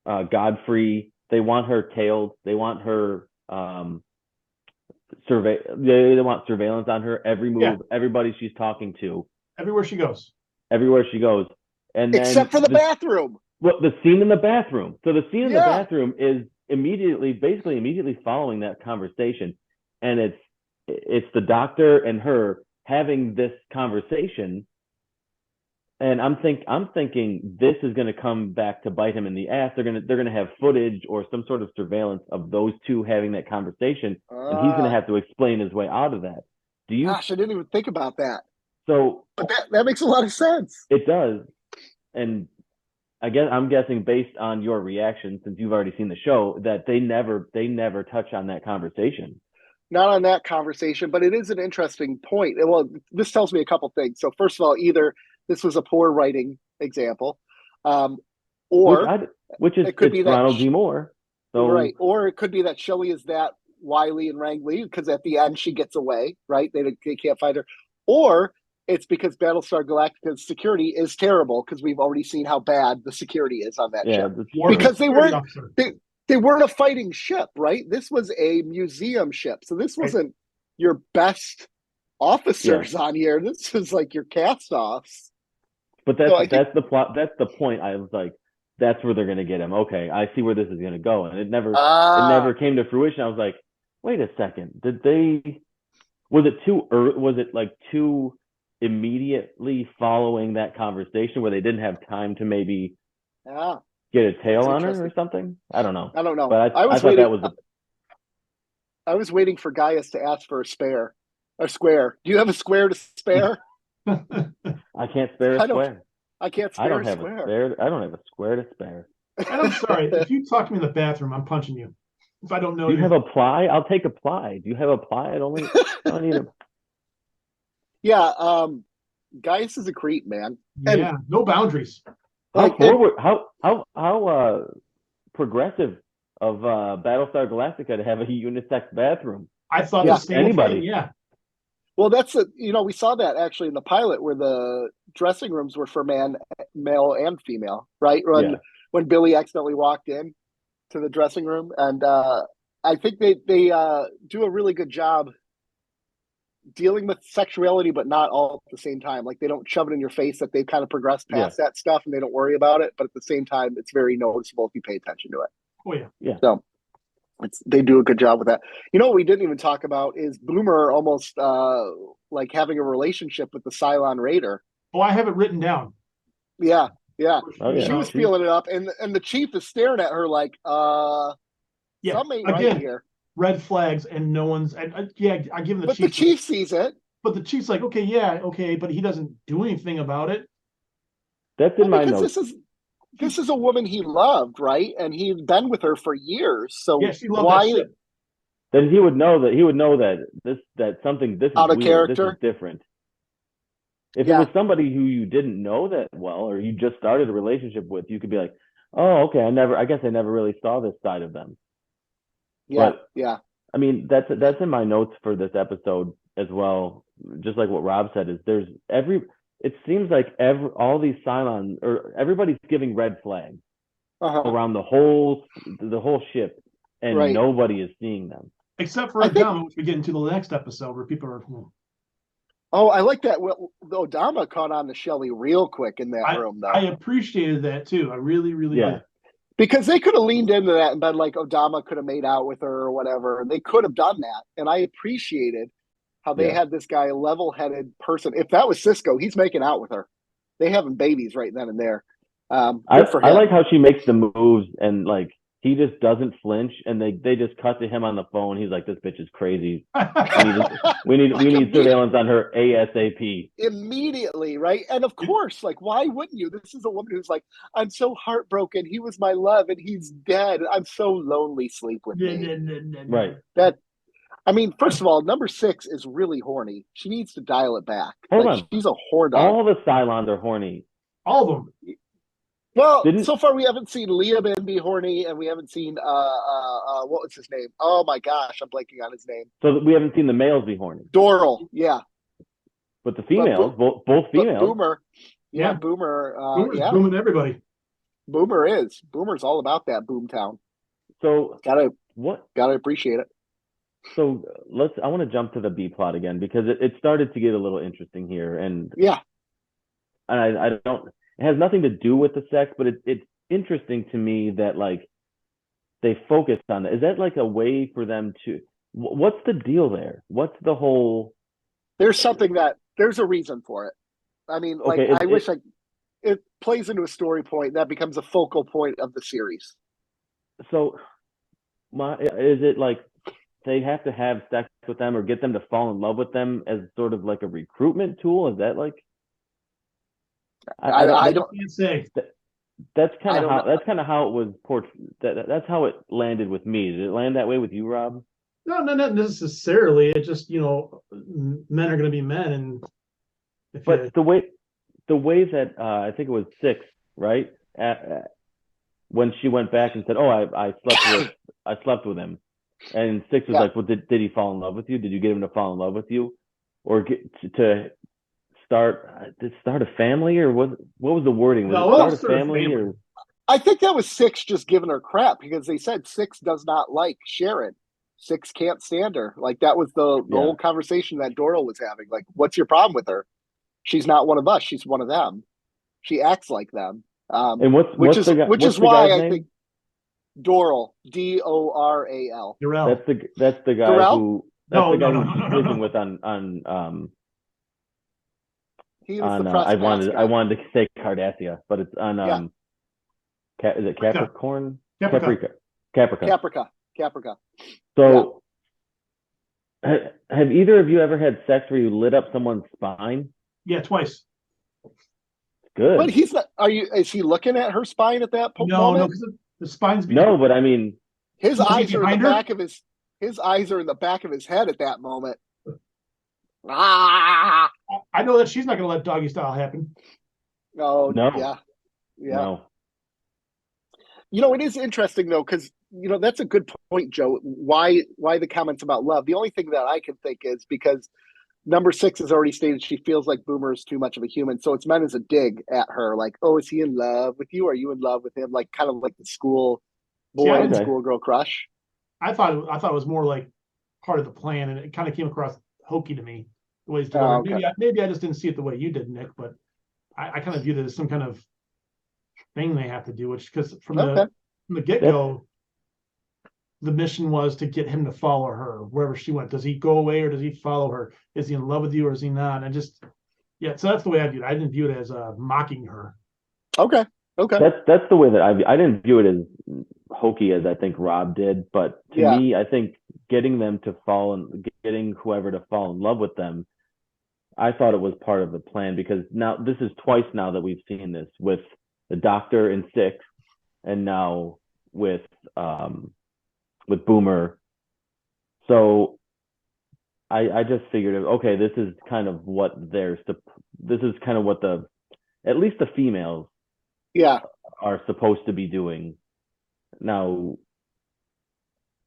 Godfrey? They want her tailed. They want her They want surveillance on her every move, everybody she's talking to, everywhere she goes, and then except for the bathroom. Well, the scene in the bathroom. So the scene in the bathroom is basically immediately following that conversation, and it's the doctor and her having this conversation. And I'm thinking this is going to come back to bite him in the ass. They're going to have footage or some sort of surveillance of those two having that conversation, and he's going to have to explain his way out of that. Gosh, I didn't even think about that. So, but that makes a lot of sense. It does, and I'm guessing based on your reaction, since you've already seen the show, that they never touch on that conversation. Not on that conversation, but it is an interesting point. Well, this tells me a couple things. So first of all, either this was a poor writing example, or it could be Ronald D. Moore. So. Right. Or it could be that Shelley is that wily and wrangly because at the end she gets away, right? They can't find her. Or it's because Battlestar Galactica's security is terrible because we've already seen how bad the security is on that ship. Because they weren't a fighting ship, right? This was a museum ship. So this wasn't your best officers on here. This was like your cast-offs. But that's the plot. That's the point. I was like, that's where they're going to get him. Okay, I see where this is going to go, and it never came to fruition. I was like, wait a second, was it too early? Was it like too immediately following that conversation where they didn't have time to maybe get a tail on her or something? I don't know. But I thought that was. I was waiting for Gaius to ask for a square. Do you have a square to spare? I can't spare a square. I can't spare a square. I don't have a square to spare. And I'm sorry, if you talk to me in the bathroom, I'm punching you. If I don't know you. Do you have a ply? I'll take a ply. Do you have a ply? I don't need a... Yeah, Gaius is a creep, man. And no boundaries. How progressive of Battlestar Galactica to have a unisex bathroom. I thought the same thing, yeah. Well, we saw that actually in the pilot where the dressing rooms were for male and female, right? When Billy accidentally walked in to the dressing room. And I think they do a really good job dealing with sexuality, but not all at the same time. Like they don't shove it in your face that they've kind of progressed past that stuff and they don't worry about it. But at the same time, it's very noticeable if you pay attention to it. Oh, yeah. Yeah. So they do a good job with that. You know what we didn't even talk about is Boomer almost like having a relationship with the Cylon Raider. Oh, I have it written down. Yeah. Oh, yeah. She was feeling it up, and the chief is staring at her like, something ain't right here. Red flags, and no one's. I give him the chief. But the chief sees it. But the chief's like, okay, but he doesn't do anything about it. That's in my notes. This is a woman he loved, right? And he'd been with her for years. So she loved that shit. Then he would know that this is out of weird, character. This is different. If it was somebody who you didn't know that well, or you just started a relationship with, you could be like, oh, okay, I guess I never really saw this side of them. Yeah. I mean, that's in my notes for this episode as well. Just like what Rob said, it seems like all these Cylons or everybody's giving red flags. around the whole ship, and nobody is seeing them except for Adama, which we get into the next episode where people are. Oh, I like that. Well, Odama caught on to Shelley real quick in that room, though. I appreciated that too. I really did. Because they could have leaned into that and been like, Odama could have made out with her or whatever. They could have done that. And I appreciated how they had this guy, a level-headed person. If that was Cisco, he's making out with her. They having babies right then and there. I like how she makes the moves and like he just doesn't flinch, and they just cut to him on the phone. He's like, "This bitch is crazy. We need surveillance on her ASAP." Immediately, right? And of course, like, why wouldn't you? This is a woman who's like, "I'm so heartbroken. He was my love, and he's dead. I'm so lonely. Sleep with me." Right. That. I mean, first of all, number 6 is really horny. She needs to dial it back. Hold on. She's a whore dog. All the Cylons are horny. All of them. Well, so far we haven't seen Liam be horny, and we haven't seen what was his name? Oh my gosh, I'm blanking on his name. So we haven't seen the males be horny. Doral, yeah. But the females, both females. Boomer, Boomer, Boomer's booming everybody. Boomer's all about that boomtown. So gotta appreciate it. So I want to jump to the B plot again because it started to get a little interesting here, and I don't. It has nothing to do with the sex, but it's interesting to me that like they focused on that. Is that like a way for them to? What's the deal there? What's the whole? There's a reason for it. I mean, like I wish it plays into a story point that becomes a focal point of the series. So, is it like they have to have sex with them or get them to fall in love with them as sort of like a recruitment tool? Is that like? I don't say. That's kind of how it was portrayed. That's how it landed with me. Did it land that way with you, Rob? No, not necessarily. It just men are going to be men, and the way that I think it was 6, right? When she went back and said, "Oh, I slept with him," and 6 was like, "Well, did he fall in love with you? Did you get him to fall in love with you, or get to start a family, or what was the wording? Was it start a family, or?" I think that was 6 just giving her crap because they said 6 does not like Sharon. 6 can't stand her. Like that was the whole conversation that Doral was having. Like, what's your problem with her? She's not one of us. She's one of them. She acts like them. And which is why I think Doral, Doral. That's the guy Doral? who who's sleeping with on He was the press I wanted to say Cardassia, but it's on is it Capricorn? Caprica. So have either of you ever had sex where you lit up someone's spine? Yeah, twice. Good. But he's not. Is he looking at her spine at that moment? No, because the spine's behind. No, but I mean, his eyes are in the back of his. His eyes are in the back of his head at that moment. I know that she's not going to let doggy style happen. No. Yeah. No. It is interesting though, because that's a good point, Joe. Why the comments about love? The only thing that I can think is because number 6 has already stated she feels like Boomer is too much of a human, so it's meant as a dig at her, like, oh, is he in love with you? Are you in love with him? Like kind of like the school boy and schoolgirl crush. I thought it was more like part of the plan, and it kind of came across hokey to me the way it's delivered. Okay. Maybe I just didn't see it the way you did, Nick, but I kind of viewed it as some kind of thing they have to do, which because from the get-go, the mission was to get him to follow her wherever she went. Does he go away or does he follow her? Is he in love with you or is he not? And so that's the way I viewed it. I didn't view it as mocking her. Okay. That's the way that I didn't view it as hokey as I think Rob did, but to me, I think getting them to getting whoever to fall in love with them, I thought it was part of the plan, because now this is twice now that we've seen this with the Doctor in 6, and now with Boomer. So I just figured, okay, this is kind of what at least the females are supposed to be doing. Now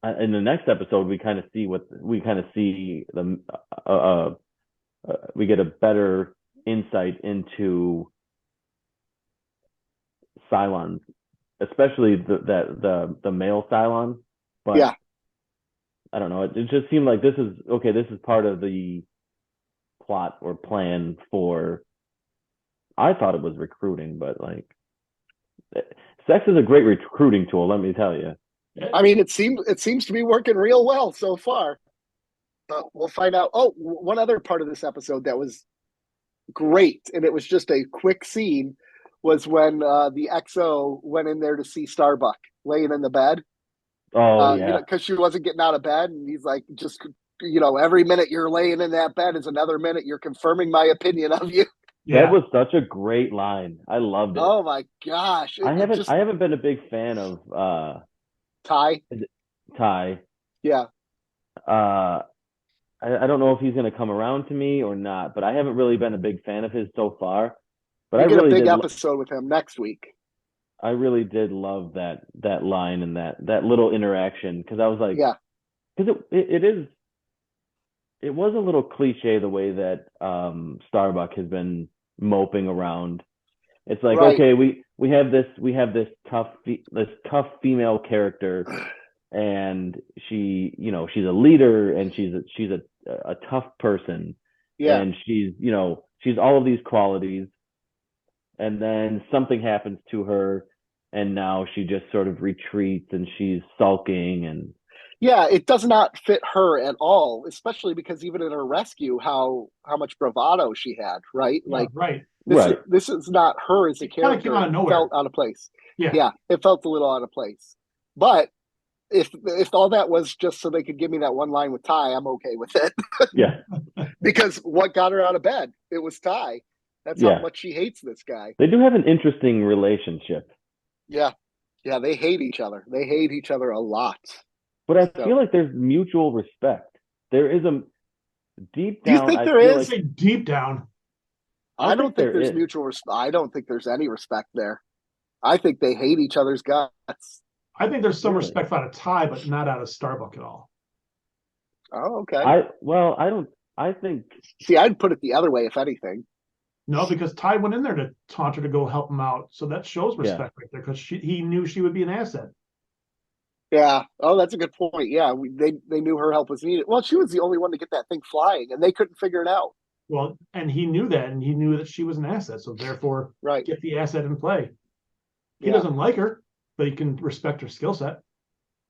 in the next episode we get a better insight into Cylon's especially the male Cylon. But Yeah. I don't know. It just seemed like this is okay. This is part of the plot or plan for. I thought it was recruiting, but like, sex is a great recruiting tool. Let me tell you. I mean, it seems to be working real well so far. But we'll find out. Oh, one other part of this episode that was great, and it was just a quick scene, was when the XO went in there to see Starbuck laying in the bed. Oh yeah, you know, because she wasn't getting out of bed, and he's like, just every minute you're laying in that bed is another minute you're confirming my opinion of you. Yeah. That was such a great line. I loved it. Oh my gosh! I haven't been a big fan of Ty. Ty. Yeah. I don't know if he's going to come around to me or not, but I haven't really been a big fan of his so far. But we get a big episode with him next week. I really did love that line and that little interaction, because I was like, yeah, because it was a little cliche the way that Starbuck has been moping around. It's like, right. Okay, we have this tough female character, and she, she's a leader, and she's a tough person. Yeah. And she's all of these qualities, and then something happens to her, and now she just sort of retreats, and she's sulking, and yeah, it does not fit her at all, especially because even in her rescue, how much bravado she had, right? Yeah, like right. This is not her as a character. Kind of came out of nowhere. Felt out of place. Yeah, it felt a little out of place. But if all that was just so they could give me that one line with Ty, I'm okay with it. Yeah. Because what got her out of bed? It was Ty. That's how much she hates this guy. They do have an interesting relationship. Yeah. Yeah, they hate each other. They hate each other a lot. But I feel like there's mutual respect. There is a deep down. Do you think there is? Like deep down. I don't think there's mutual respect. I don't think there's any respect there. I think they hate each other's guts. I think there's some respect out of Ty, but not out of Starbuck at all. Oh, okay. I think. See, I'd put it the other way, if anything. No, because Ty went in there to taunt her to go help him out, so that shows respect right there, because he knew she would be an asset. Yeah. Oh, that's a good point. Yeah, they knew her help was needed. Well, she was the only one to get that thing flying, and they couldn't figure it out. Well, and he knew that, and he knew that she was an asset, so therefore, get the asset in play. He doesn't like her, but he can respect her skill set.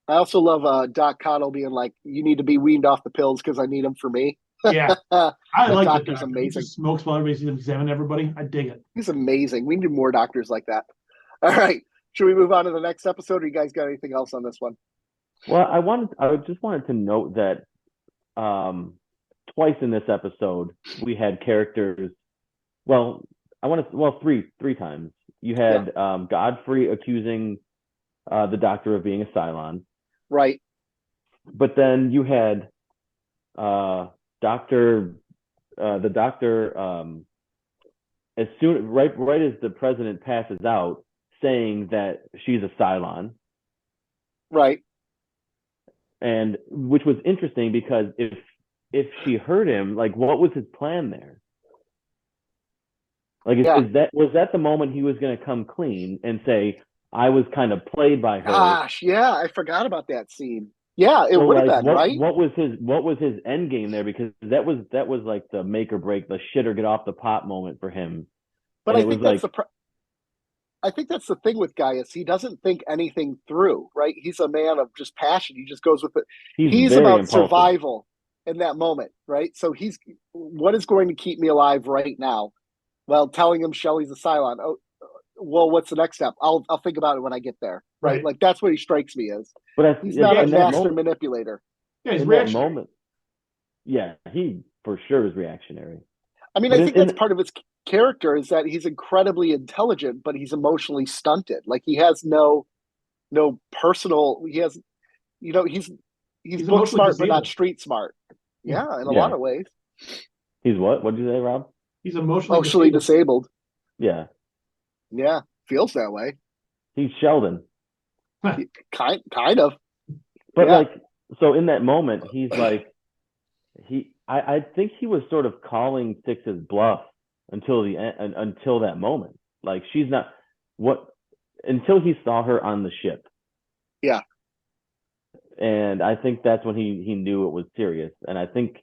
I also love Doc Cottle being like, "You need to be weaned off the pills because I need them for me." Yeah, I like the doctor's amazing. He smokes while everybody's examining everybody. I dig it. He's amazing. We need more doctors like that. All right, should we move on to the next episode? Or you guys got anything else on this one? Well, I just wanted to note that twice in this episode we had characters. Well, three times. You had Godfrey accusing the Doctor of being a Cylon, right? But then you had the Doctor as soon right as the president passes out, saying that she's a Cylon, right? And which was interesting, because if she heard him, like, what was his plan there? Like, was that the moment he was going to come clean and say, I was kind of played by her? Gosh, yeah, I forgot about that scene. Yeah, it would have been, right? What was his end game there? Because that was like the make or break, the shit or get off the pot moment for him. But I think that's I think that's the thing with Gaius. He doesn't think anything through, right? He's a man of just passion. He just goes with it. He's about impulsive. Survival in that moment, right? So what is going to keep me alive right now? Well, telling him Shelley's a Cylon. Oh, well, what's the next step? I'll think about it when I get there, right? Like, that's what he strikes me as. But he's not a master manipulator. Yeah, he's in that moment. Yeah, he for sure is reactionary. I mean, I think that's part of his character, is that he's incredibly intelligent, but he's emotionally stunted. Like, he has no personal. He has, he's book smart, but not street smart. Yeah, in a lot of ways. He's what? What did you say, Rob? He's emotionally disabled. Yeah. Yeah, feels that way. He's Sheldon. Kind of. But so in that moment, he's like, I think he was sort of calling Six's bluff until the end, until that moment. Like, she's not what, until he saw her on the ship. Yeah. And I think that's when he knew it was serious. And I think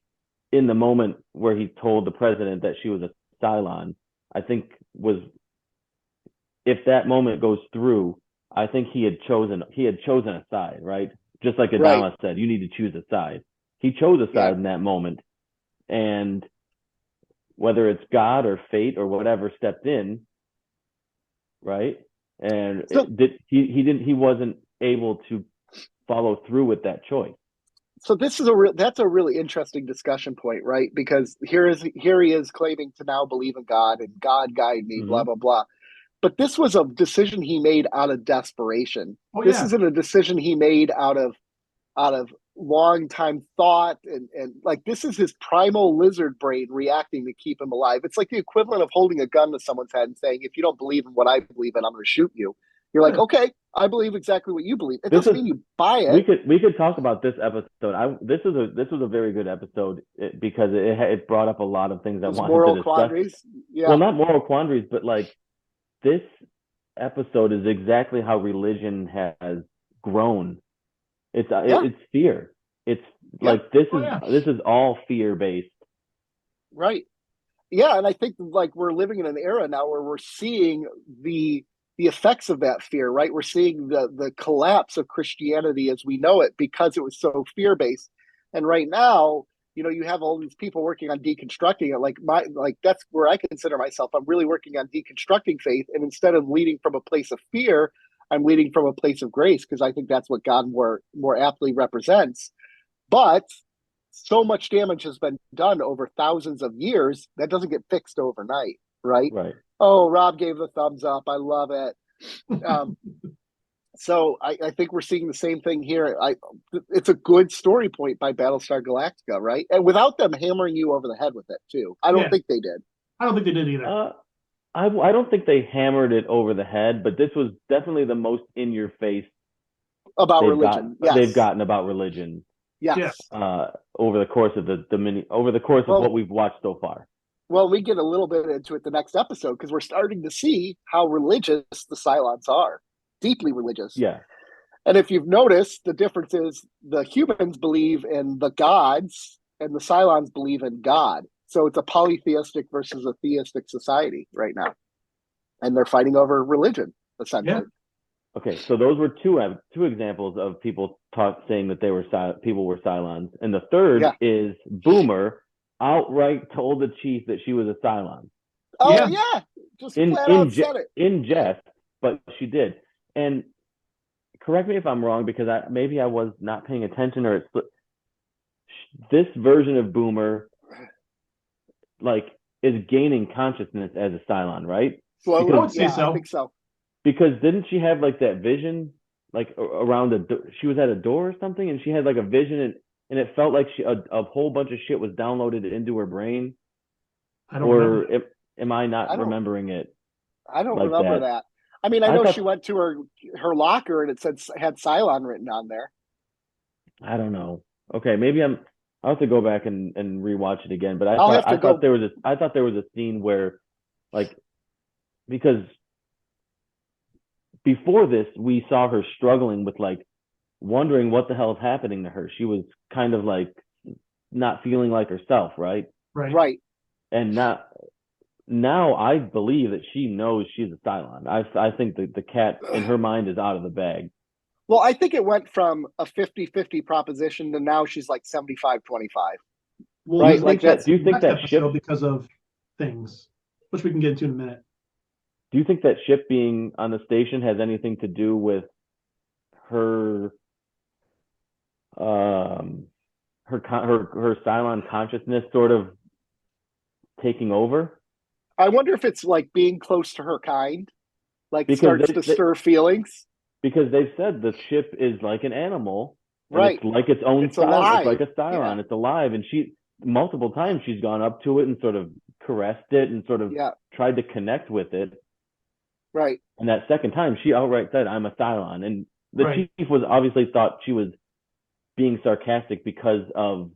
in the moment where he told the president that she was a Cylon, I think if that moment goes through, I think he had chosen a side, right? Just like Adama said, you need to choose a side. He chose a side in that moment, and whether it's God or fate or whatever stepped in, right? And he wasn't able to follow through with that choice. So this is that's a really interesting discussion point, right? Because here he is claiming to now believe in God and God guide me, blah blah blah. But this was a decision he made out of desperation. This isn't a decision he made out of long time thought and like this is his primal lizard brain reacting to keep him alive. It's like the equivalent of holding a gun to someone's head and saying, if you don't believe in what I believe in, I'm going to shoot you. You're like, okay, I believe exactly what you believe. It doesn't mean you buy it. We could talk about this episode. This was a very good episode because it brought up a lot of things I wanted to discuss. Quandaries. Yeah. Well, not moral quandaries, but like this episode is exactly how religion has grown. It's fear. It's like this is all fear based. Right. Yeah, and I think like we're living in an era now where we're seeing the effects of that fear, right? We're seeing the collapse of Christianity as we know it because it was so fear based. And right now, you have all these people working on deconstructing it. Like that's where I consider myself. I'm really working on deconstructing faith, and instead of leading from a place of fear, I'm leading from a place of grace because I think that's what God more aptly represents. But so much damage has been done over thousands of years that doesn't get fixed overnight, right? Right. Oh, Rob gave the thumbs up. I love it. So I think we're seeing the same thing here. It's a good story point by Battlestar Galactica, right? And without them hammering you over the head with it too. I don't think they did. I don't think they did either. I don't think they hammered it over the head, but this was definitely the most in your face about religion. They've gotten about religion. Yes. Over the course of of what we've watched so far. Well, we get a little bit into it the next episode because we're starting to see how religious the Cylons are. Deeply religious. Yeah. And if you've noticed, the difference is the humans believe in the gods and the Cylons believe in God. So it's a polytheistic versus a theistic society right now. And they're fighting over religion, essentially. Yeah. Okay, so those were two examples of people saying that people were Cylons. And the third is Boomer outright told the chief that she was a Cylon. Oh, yeah. Just flat out said it. In jest, but she did. And correct me if I'm wrong, because maybe I was not paying attention, or this version of Boomer, like, is gaining consciousness as a Cylon, right? Well, I would say so. I think so. Because didn't she have like that vision, like around she was at a door or something, and she had like a vision, and it felt like a whole bunch of shit was downloaded into her brain. I don't remember. Am I not remembering it? I don't remember that. I mean, I know she went to her locker and it had Cylon written on there. I don't know. Okay, maybe I'll have to go back and rewatch it again. But I thought there was a scene where, like, because before this we saw her struggling with like wondering what the hell is happening to her. She was kind of like not feeling like herself, right? Right. And now I believe that she knows she's a Cylon. I think that the cat in her mind is out of the bag. Well, I think it went from a 50-50 proposition to now she's like 75-25. Well, right? Do you think that ship, because of things, which we can get into in a minute. Do you think that ship being on the station has anything to do with her Cylon consciousness sort of taking over? I wonder if it's like being close to her kind, like starts to stir feelings. Because they've said the ship is like an animal, right? It's like its own Cylon. Alive. It's like a Cylon. Yeah. It's alive, and multiple times she's gone up to it and sort of caressed it and sort of tried to connect with it. Right. And that second time, she outright said, "I'm a Cylon," and the chief was obviously thought she was being sarcastic because of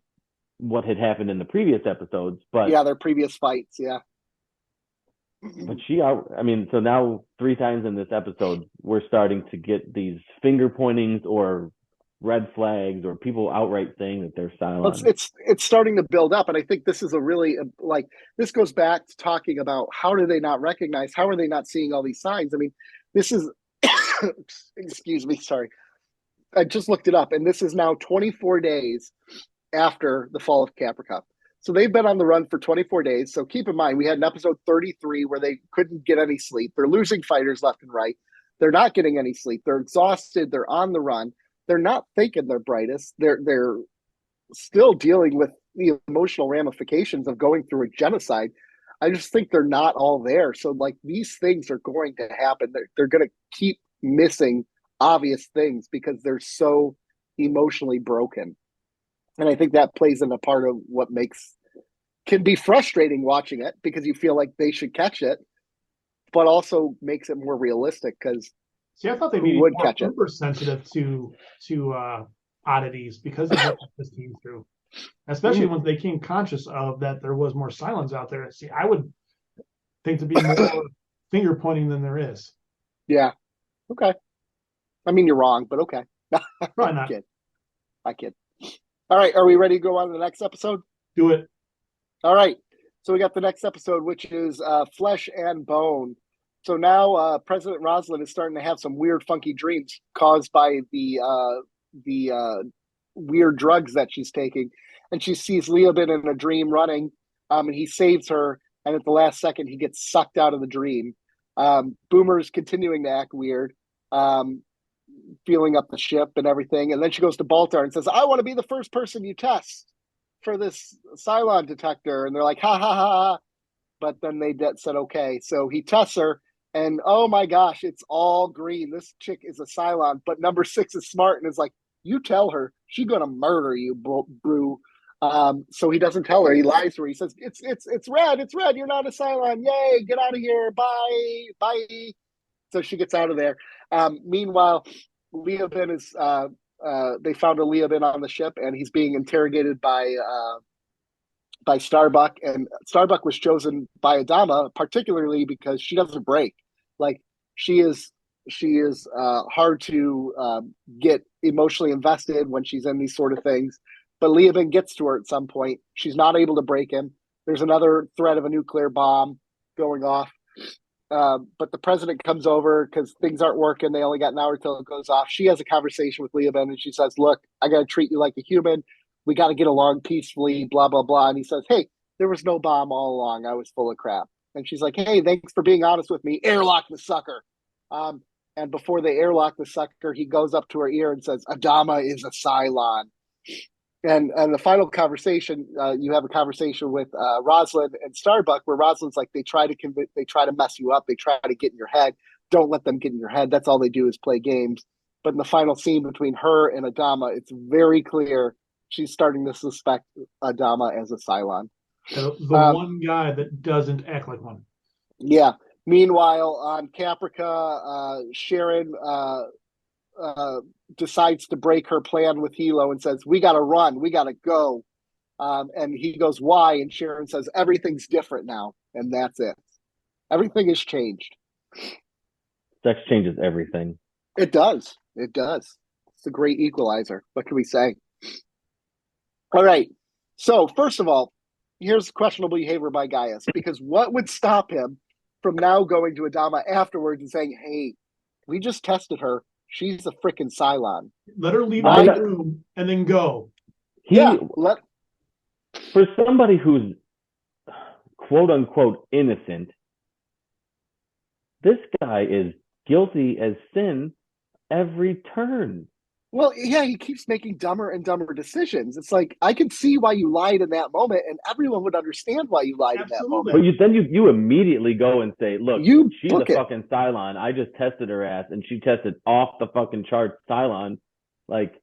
what had happened in the previous episodes. But their previous fights, But so now 3 times in this episode, we're starting to get these finger pointings or red flags or people outright saying that they're Cylon. It's starting to build up, and I think this is a really this goes back to talking about how do they not recognize, how are they not seeing all these signs? I mean, this is excuse me, sorry. I just looked it up, and this is now 24 days after the fall of Caprica. So they've been on the run for 24 days. So keep in mind, we had an episode 33 where they couldn't get any sleep. They're losing fighters left and right. They're not getting any sleep. They're exhausted. They're on the run. They're not thinking their brightest. They're still dealing with the emotional ramifications of going through a genocide. I just think they're not all there. So like these things are going to happen. They're going to keep missing obvious things because they're so emotionally broken. And I think that plays in a part of what can be frustrating watching it because you feel like they should catch it, but also makes it more realistic because I thought they'd be more super sensitive to oddities because of what this came through, especially when they came conscious of that there was more Cylons out there. See, I would think to be more finger pointing than there is. Yeah. Okay. I mean, you're wrong, but okay. Probably not. I kid. All right. Are we ready to go on to the next episode? Do it. All right. So we got the next episode, which is Flesh and Bone. So now President Roslin is starting to have some weird, funky dreams caused by the weird drugs that she's taking. And she sees Leoben in a dream running, and he saves her. And at the last second, he gets sucked out of the dream. Boomer's continuing to act weird, feeling up the ship and everything. And then she goes to Baltar and says, I want to be the first person you test for this Cylon detector. And they're like, ha, ha, ha. But then they said, okay. So he tests her. And oh my gosh, it's all green. This chick is a Cylon. But number 6 is smart and is like, you tell her, she's going to murder you, Brew. So he doesn't tell her. He lies to her. He says, it's red. It's red. You're not a Cylon. Yay. Get out of here. Bye. Bye. So she gets out of there. Meanwhile, Leoben is, they found a Leoben on the ship and he's being interrogated by Starbuck, and Starbuck was chosen by Adama particularly because she doesn't break. Like she is hard to get emotionally invested when she's in these sort of things. But Leoben gets to her at some point. She's not able to break him. There's another threat of a nuclear bomb going off. But the president comes over because things aren't working. They only got an hour till it goes off. She has a conversation with Leoben and she says, look, I got to treat you like a human. We got to get along peacefully, blah, blah, blah. And he says, hey, there was no bomb all along. I was full of crap. And she's like, hey, thanks for being honest with me. Airlock the sucker. And before they airlock the sucker, he goes up to her ear and says, Adama is a Cylon. And the final conversation, you have a conversation with Roslin and Starbuck, where Roslin's like, they try to mess you up. They try to get in your head. Don't let them get in your head. That's all they do is play games. But in the final scene between her and Adama, it's very clear she's starting to suspect Adama as a Cylon. The one guy that doesn't act like one. Yeah. Meanwhile, on Caprica, Sharon decides to break her plan with Hilo and says, we got to run. We got to go. And he goes, why? And Sharon says, everything's different now. And that's it. Everything has changed. Sex changes everything. It does. It does. It's a great equalizer. What can we say? All right. So first of all, here's questionable behavior by Gaius, because what would stop him from now going to Adama afterwards and saying, hey, we just tested her. She's a freaking Cylon. Let her leave the room and then go. For somebody who's quote unquote innocent, this guy is guilty as sin every turn. Well, yeah, he keeps making dumber and dumber decisions. It's like, I can see why you lied in that moment, and everyone would understand why you lied in that moment. But you immediately go and say, look, she's a fucking Cylon. I just tested her ass, and she tested off the fucking charts Cylon. Like,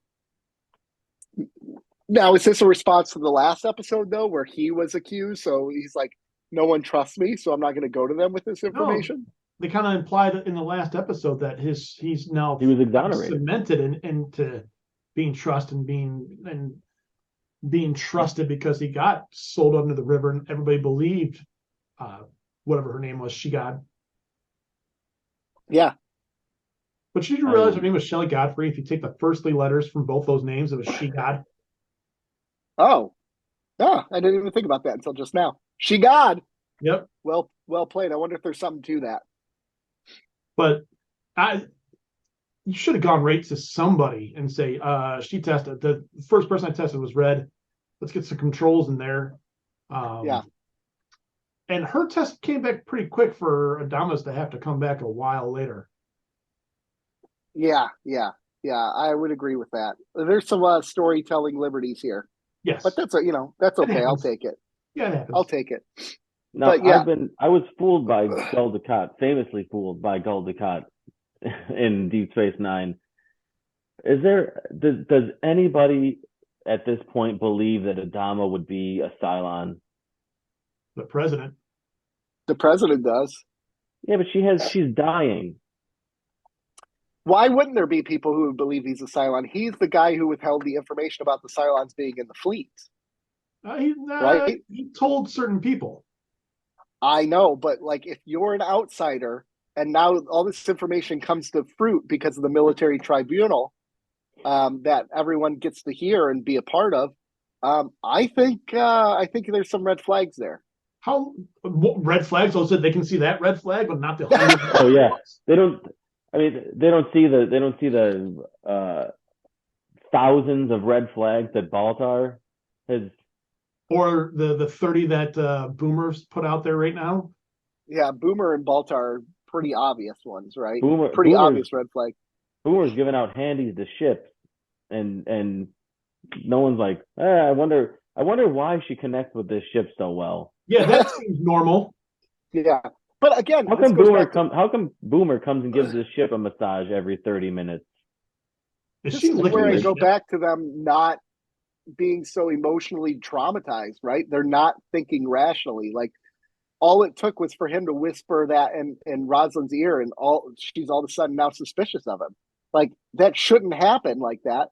now, is this a response to the last episode, though, where he was accused? So he's like, no one trusts me, so I'm not going to go to them with this information? No. They kind of implied in the last episode that he was exonerated, cemented into being trusted and being trusted because he got sold under the river and everybody believed whatever her name was, She God. Yeah. But did you realize her name was Shelley Godfrey? If you take the first 3 letters from both those names, it was She God. Oh, yeah. I didn't even think about that until just now. She God. Yep. Well played. I wonder if there's something to that. But you should have gone right to somebody and say, she tested. The first person I tested was red. Let's get some controls in there. Yeah. And her test came back pretty quick for Adamas to have to come back a while later. Yeah. I would agree with that. There's some storytelling liberties here. Yes, but that's okay. I'll take it. Yeah, it happens. I'll take it. Now, but yeah, I was fooled by Gul Dukat, famously fooled by Gul Dukat in Deep Space Nine. Does anybody at this point believe that Adama would be a Cylon? The president. The president does. Yeah, but she's dying. Why wouldn't there be people who would believe he's a Cylon? He's the guy who withheld the information about the Cylons being in the fleet. Right? He told certain people. I know, but like if you're an outsider and now all this information comes to fruit because of the military tribunal that everyone gets to hear and be a part of, I think there's some red flags there. How red flags? Also, they can see that red flag, but not the. Oh yeah, they don't. I mean, they don't see the thousands of red flags that Baltar has, or the 30 that Boomer's put out there right now. Yeah, Boomer and Baltar are pretty obvious ones, right? Boomer's obvious red flag. Boomer's giving out handies to ships, and no one's like, I wonder why she connects with this ship so well. Yeah, that seems normal. Yeah. But again, how come Boomer comes and gives this ship a massage every 30 minutes? This is where I go back to them not being so emotionally traumatized, right? They're not thinking rationally. Like all it took was for him to whisper that in Rosalind's ear, and she's all of a sudden now suspicious of him. Like that shouldn't happen like that.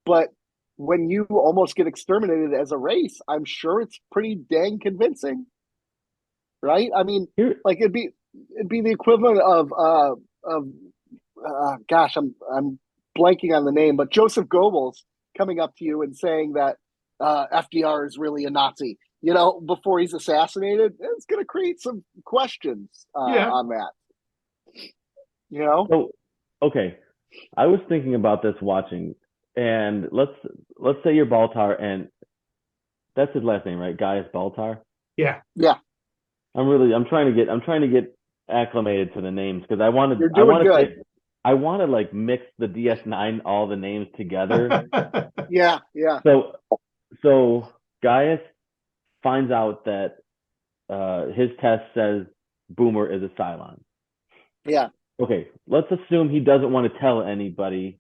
But when you almost get exterminated as a race, I'm sure it's pretty dang convincing. Right? I mean, like it'd be the equivalent of gosh, I'm blanking on the name, but Joseph Goebbels coming up to you and saying that FDR is really a Nazi, before he's assassinated. It's going to create some questions on that. So, okay, I was thinking about this watching, and let's say you're Baltar, and that's his last name, right? Gaius Baltar. Yeah. I'm trying to get acclimated to the names because I want to like mix the DS9 all the names together. Yeah. So Gaius finds out that his test says Boomer is a Cylon. Yeah. Okay, let's assume he doesn't want to tell anybody.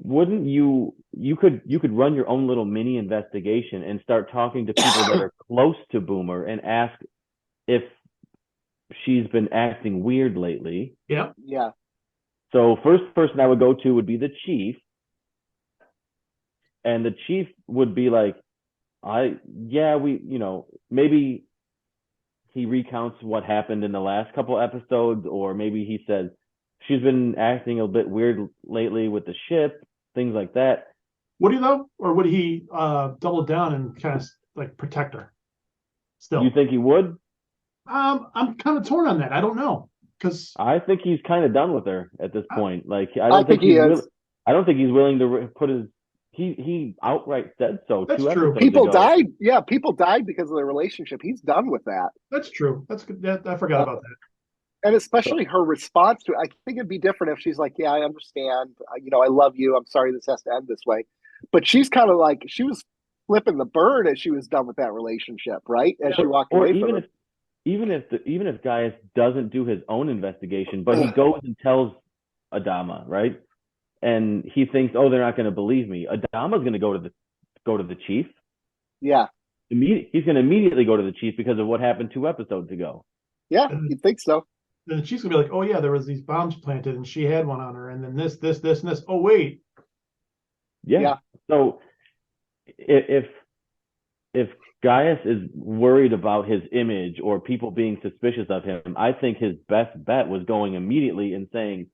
Wouldn't you could run your own little mini investigation and start talking to people that are close to Boomer and ask if she's been acting weird lately. Yeah. So first person I would go to would be the chief. And the chief would be like, maybe he recounts what happened in the last couple episodes, or maybe he says, she's been acting a bit weird lately with the ship, things like that. Would he though, or would he double down and kind of like protect her? Still, you think he would? I'm kind of torn on that. I don't know, because I think he's kind of done with her at this point. Like I think he is. I don't think he's willing to put his. He outright said so. That's 2 true. episodes People ago. died. Yeah, people died because of their relationship. He's done with that. That's true. That's good. I forgot about that. And especially her response to it, I think it'd be different if she's like, yeah, I understand. I love you. I'm sorry this has to end this way. But she's kind of like, she was flipping the bird as she was done with that relationship, right? As she walked away from it. Even if Gaius doesn't do his own investigation, but he goes and tells Adama, right? And he thinks, oh, they're not going to believe me. Adama's going to go to the chief. Yeah. He's going to immediately go to the chief because of what happened 2 episodes ago. Yeah, you'd think so. Then the chief's gonna be like, oh yeah, there was these bombs planted and she had one on her, and then this, and this. Oh wait. Yeah. So if if Gaius is worried about his image or people being suspicious of him, I think his best bet was going immediately and saying,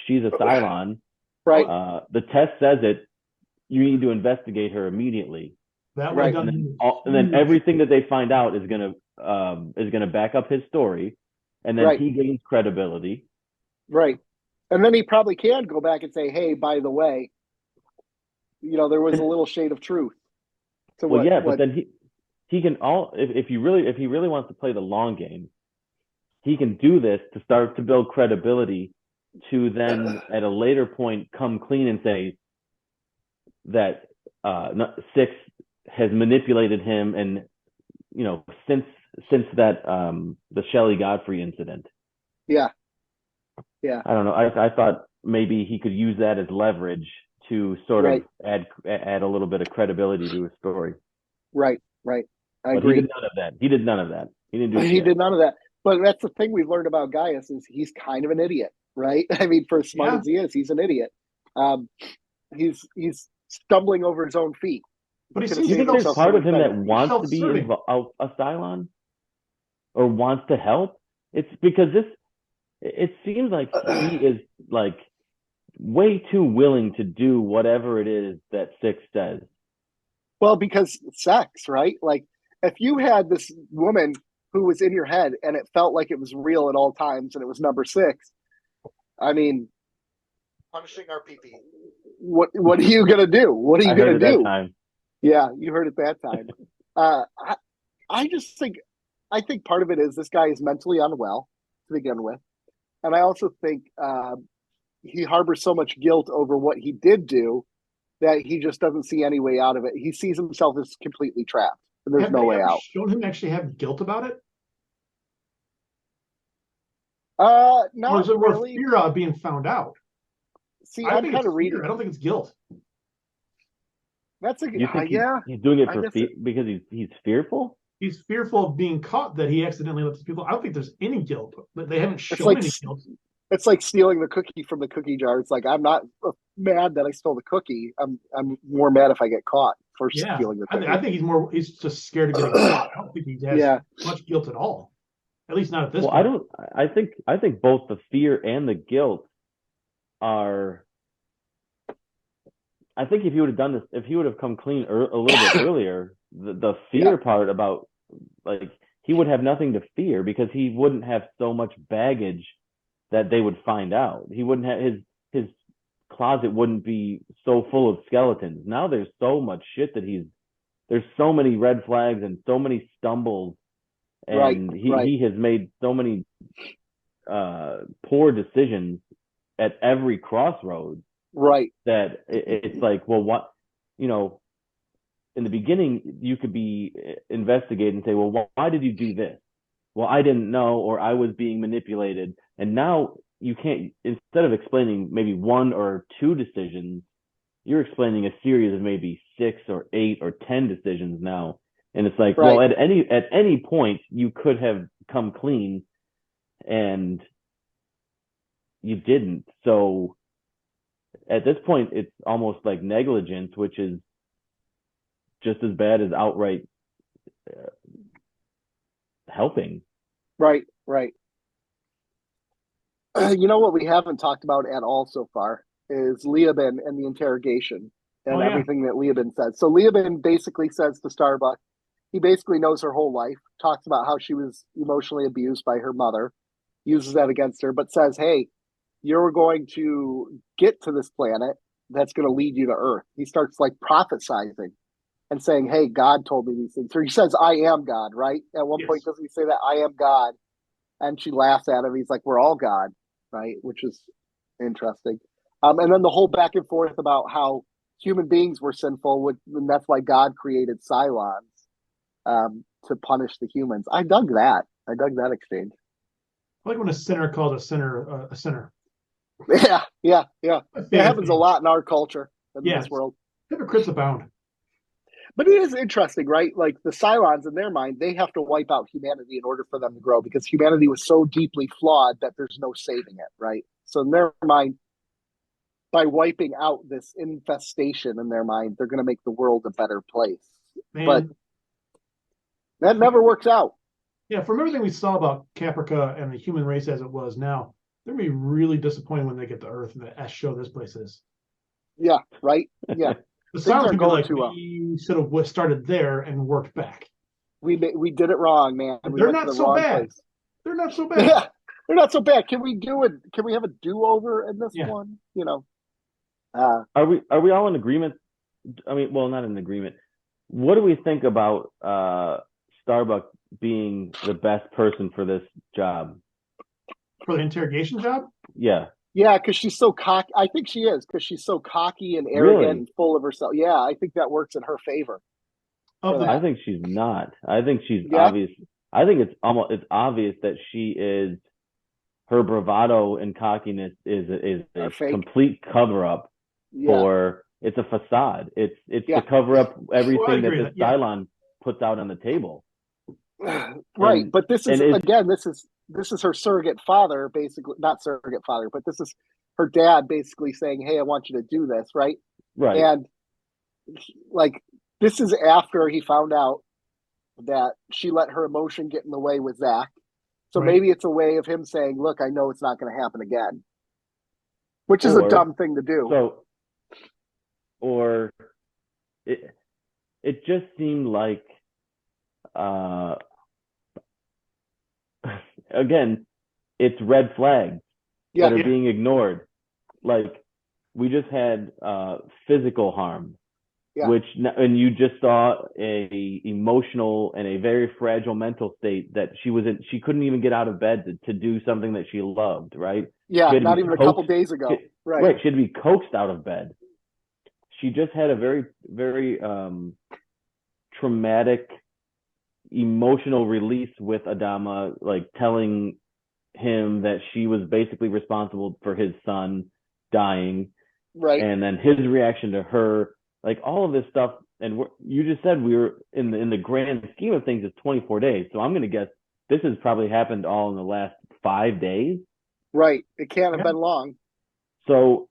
she's a Cylon. Right. The test says it. You need to investigate her immediately. That right. And then everything that they find out is gonna back up his story, and then he gains credibility. Right. And then he probably can go back and say, hey, by the way, there was a little shade of truth. But then he can if he really wants to play the long game, he can do this to start to build credibility to then at a later point come clean and say that Six has manipulated him, and since that the Shelley Godfrey incident. Yeah. I don't know. I thought maybe he could use that as leverage to sort of add a little bit of credibility to his story. Right. I agree. He did none of that. He did none of that. He didn't do shit. He did none of that. But that's the thing we've learned about Gaius is he's kind of an idiot, right? I mean, for as smart as he is, he's an idiot. He's stumbling over his own feet. But you think there's part of him that wants to be a Cylon or wants to help? It's because it seems like he is like way too willing to do whatever it is that Six says. Well, because sex, right? Like if you had this woman who was in your head and it felt like it was real at all times and it was number 6, I mean, punishing our PP. What are you gonna do? What are you gonna do? Yeah, you heard it that time. I think part of it is this guy is mentally unwell to begin with. And I also think he harbors so much guilt over what he did do that he just doesn't see any way out of it. He sees himself as completely trapped, and there's no way out. Shown him actually have guilt about it? Not or is it more really. Fear of being found out? See, I'm kind of reading. I don't think it's guilt. That's He's doing it for because he's fearful. He's fearful of being caught that he accidentally let these people. I don't think there's any guilt. They haven't shown any guilt. It's like stealing the cookie from the cookie jar. It's like I'm not mad that I stole the cookie. I'm more mad if I get caught for stealing the cookie. I think he's just scared of getting caught. I don't think he has much guilt at all. At least not at this point. I think both the fear and the guilt are. I think if he would have done this, if he would have come clean a little bit earlier, the fear part about like he would have nothing to fear because he wouldn't have so much baggage that they would find out. He wouldn't have his closet wouldn't be so full of skeletons. Now there's so much shit that there's so many red flags and so many stumbles, and he has made so many poor decisions at every crossroads. Right. That it's like, well, what, in the beginning, you could be investigated and say, well, why did you do this? Well, I didn't know, or I was being manipulated. And now you can't, instead of explaining maybe 1 or 2 decisions, you're explaining a series of maybe 6 or 8 or 10 decisions now. And it's like, well, at any point you could have come clean and you didn't. So at this point, it's almost like negligence, which is just as bad as outright helping. Right. You know what we haven't talked about at all so far is Leoben and the interrogation and everything that Leoben says. So Leoben basically says to Starbuck, he basically knows her whole life, talks about how she was emotionally abused by her mother, uses that against her, but says, hey, you're going to get to this planet that's going to lead you to Earth. He starts like prophesizing and saying, hey, God told me these things. So he says, I am God, right? At one point, doesn't he say that? I am God. And she laughs at him. He's like, we're all God, right? Which is interesting. And then the whole back and forth about how human beings were sinful, and that's why God created Cylons to punish the humans. I dug that exchange. I like when a sinner calls a sinner a sinner. Yeah. It happens a lot in our culture, in this world. Hypocrites abound. But it is interesting, right? Like the Cylons, in their mind, they have to wipe out humanity in order for them to grow because humanity was so deeply flawed that there's no saving it, right? So in their mind, by wiping out this infestation in their mind, they're going to make the world a better place. Man, but That never works out. Yeah, from everything we saw about Caprica and the human race as it was now, they're gonna be really disappointed when they get to Earth and the S show this place is. Yeah, right. Yeah, the things aren't going too well. We should have started there and worked back. We did it wrong, man. They're not so bad. Place. They're not so bad. Yeah, they're not so bad. Can we have a do-over in this one? You know. Are we all in agreement? I mean, well, not in agreement. What do we think about Starbuck being the best person for this job? For the interrogation job? Yeah. Yeah, because she's so cocky. I think she is, because she's so cocky and arrogant and full of herself. Yeah, I think that works in her favor. I think she's not. I think she's obvious. I think it's obvious that she is. Her bravado and cockiness is a complete cover up for. It's a facade. It's to cover up everything that the Cylon puts out on the table. Right, but this is this is her surrogate father, basically, not surrogate father, but this is her dad basically saying, "Hey, I want you to do this," right? Right. And like, this is after he found out that she let her emotion get in the way with Zach. So maybe it's a way of him saying, "Look, I know it's not going to happen again," which is a dumb thing to do. So, or it just seemed like, again, it's red flags that are being ignored. Like, we just had physical harm, and you just saw a emotional and a very fragile mental state that she was in. She couldn't even get out of bed to do something that she loved, right? Yeah, not even a couple days ago. Right. She had to be coaxed out of bed. She just had a very, very traumatic emotional release with Adama, like telling him that she was basically responsible for his son dying. Right. And then his reaction to her, like all of this stuff. And you just said we were in the grand scheme of things, it's 24 days. So I'm going to guess this has probably happened all in the last 5 days. Right. It can't have been long. So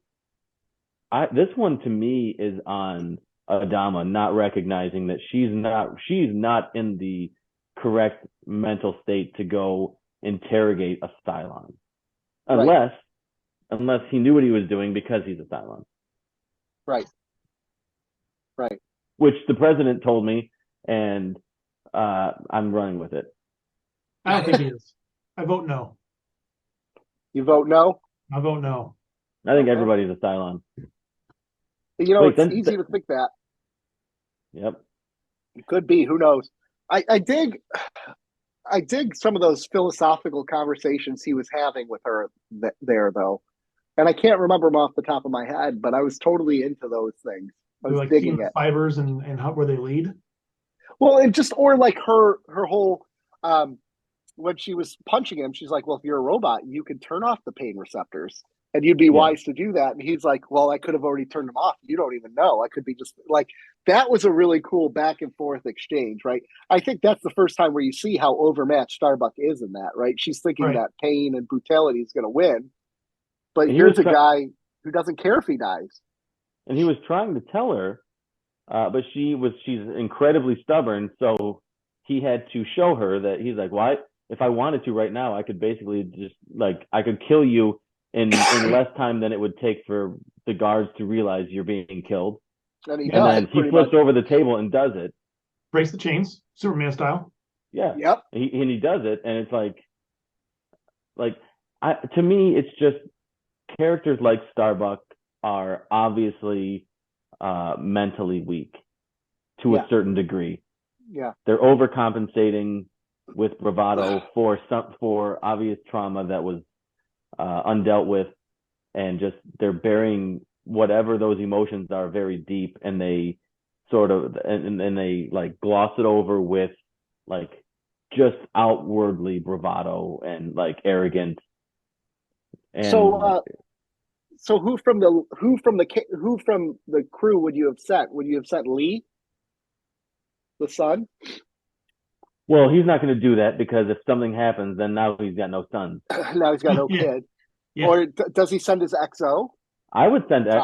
this one to me is on Adama not recognizing that she's not in the correct mental state to go interrogate a Cylon, unless he knew what he was doing because he's a Cylon. Right. Which the president told me, and I'm running with it. I don't think he is. I vote no. You vote no? I vote no. I think everybody's a Cylon. You know, it's easy to think that. Yep. It could be. Who knows? I dig some of those philosophical conversations he was having with her there, though. And I can't remember them off the top of my head, but I was totally into those things. I was digging it. Fibers and how where they lead. Well, and just or like her whole when she was punching him, she's like, "Well, if you're a robot, you can turn off the pain receptors, and you'd be wise to do that." And he's like, "Well, I could have already turned them off. You don't even know. I could be just like." That was a really cool back and forth exchange, right? I think that's the first time where you see how overmatched Starbuck is in that, right? She's thinking that pain and brutality is going to win, but here's a guy who doesn't care if he dies. And he was trying to tell her, but she's incredibly stubborn. So he had to show her that he's like, "Well, if I wanted to right now, I could basically just I could kill you in less time than it would take for the guards to realize you're being killed." And then he flips over the table and does it. Breaks the chains, Superman style. Yeah. Yep. He does it, and it's to me, it's just characters like Starbuck are obviously mentally weak to a certain degree. Yeah. They're overcompensating with bravado for obvious trauma that was undealt with, and just they're burying whatever those emotions are very deep, and they sort of and they gloss it over with just outwardly bravado and arrogant. And so who from the crew would you have sent? Would you have sent Lee, the son? Well, he's not going to do that, because if something happens, then now he's got no sons. Now he's got no kid. Yeah. Or does he send his XO? I would send Sai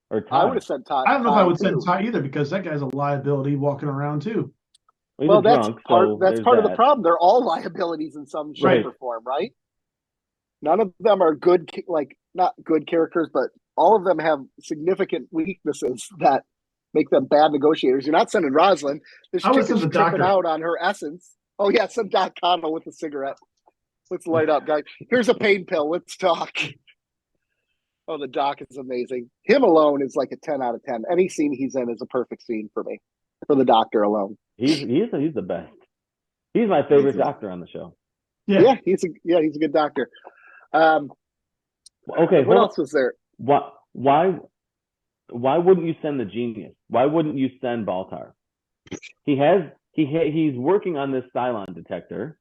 or Ty. I would have sent Ty. I don't know if I would send Ty either, because that guy's a liability walking around too. Well, that's drunk, part. so That's there's part of the that. problem. They're all liabilities in some shape Right. or form, right? None of them are good, like not good characters, but all of them have significant weaknesses that make them bad negotiators. You're not sending Rosalind. This I would chick send is the tripping doctor. out on her essence. Oh yeah, send Doc Connell with a cigarette. Let's light up, guys. Here's a pain pill. Let's talk. Oh, the Doc is amazing. Him alone is like a 10 out of 10. Any scene he's in is a perfect scene for me. For the Doctor alone. He's the best. He's my favorite doctor on the show. Yeah, he's a good doctor. Okay, what else was there? Why wouldn't you send the genius? Why wouldn't you send Baltar? He's working on this Cylon detector,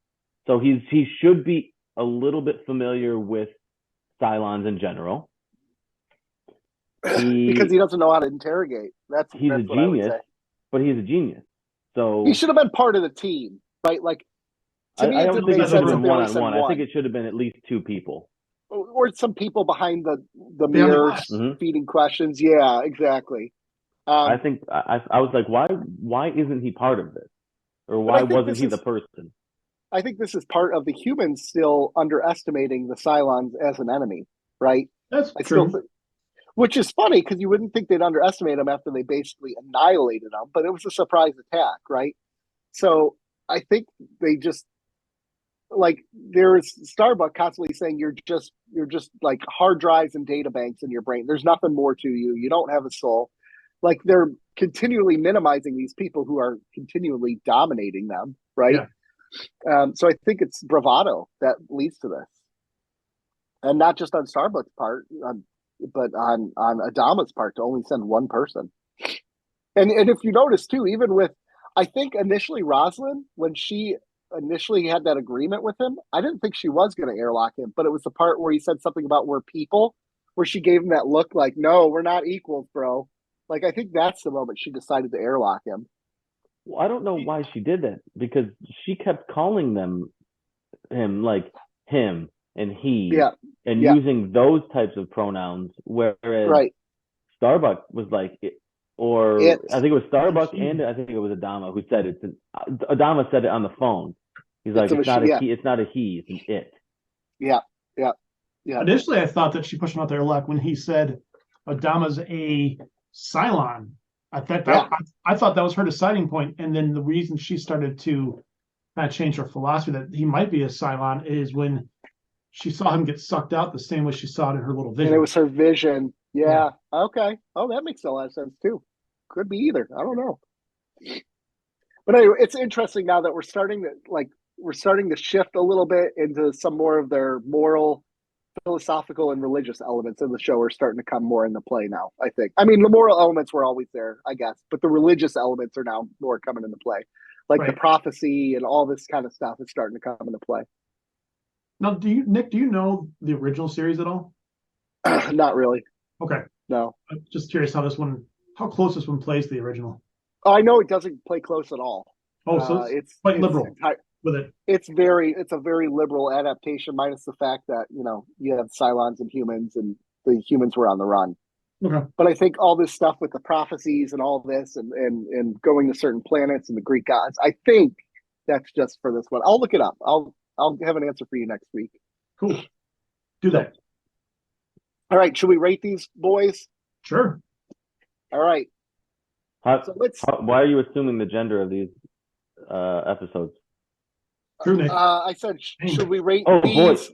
so he should be a little bit familiar with Cylons in general. Because he doesn't know how to interrogate. He's a genius, but he's a genius. So he should have been part of the team, right? Like to me, I it don't didn't think make it should sense have if been they only one on sent one. one. I think it should have been at least two people. Or some people behind the mirrors feeding questions. Yeah, exactly. I think I was like, why isn't he part of this? Or why wasn't he the person? I think this is part of the humans still underestimating the Cylons as an enemy, right? That's true. Which is funny because you wouldn't think they'd underestimate them after they basically annihilated them, but it was a surprise attack, right? So I think they just like there's Starbuck constantly saying you're just like hard drives and data banks in your brain. There's nothing more to you. You don't have a soul. Like they're continually minimizing these people who are continually dominating them, right? Yeah. So I think it's bravado that leads to this, and not just on Starbuck's part, but on Adama's part to only send one person. And if you notice too, even with I think initially Rosalind, when she initially had that agreement with him, I didn't think she was going to airlock him, but it was the part where he said something about we're people, where she gave him that look like, no, we're not equals, bro. Like, I think that's the moment she decided to airlock him. Well, I don't know why she did that, because she kept calling him like him and he, and using those types of pronouns, whereas Starbuck was like, I think it was Starbuck and I think it was Adama who said it. Adama said it on the phone. He's like, it's not a he, it's not a he, it's an it. Yeah. Initially, I thought that she pushed him out there luck when he said Adama's a Cylon. I thought that was her deciding point, and then the reason she started to kind of change her philosophy that he might be a Cylon is when she saw him get sucked out the same way she saw it in her little vision. And it was her vision. Yeah. Okay. Oh, that makes a lot of sense too. Could be either. I don't know. But anyway, it's interesting now that we're starting to shift a little bit into some more of their moral, philosophical, and religious elements in the show are starting to come more into play now, I think. I mean, the moral elements were always there, I guess, but the religious elements are now more coming into play. Like the prophecy and all this kind of stuff is starting to come into play. Now, Nick, do you know the original series at all? Not really. Okay. No. I'm just curious how close this one plays to the original. Oh, I know it doesn't play close at all. Oh, so it's quite liberal with it. It's a very liberal adaptation, minus the fact that, you have Cylons and humans, and the humans were on the run. Okay. But I think all this stuff with the prophecies and all this and going to certain planets and the Greek gods, I think that's just for this one. I'll look it up. I'll have an answer for you next week. Cool. Do that. All right. Should we rate these boys? Sure. All right. Why are you assuming the gender of these episodes? True, Nick. I said, should we rate these, boys?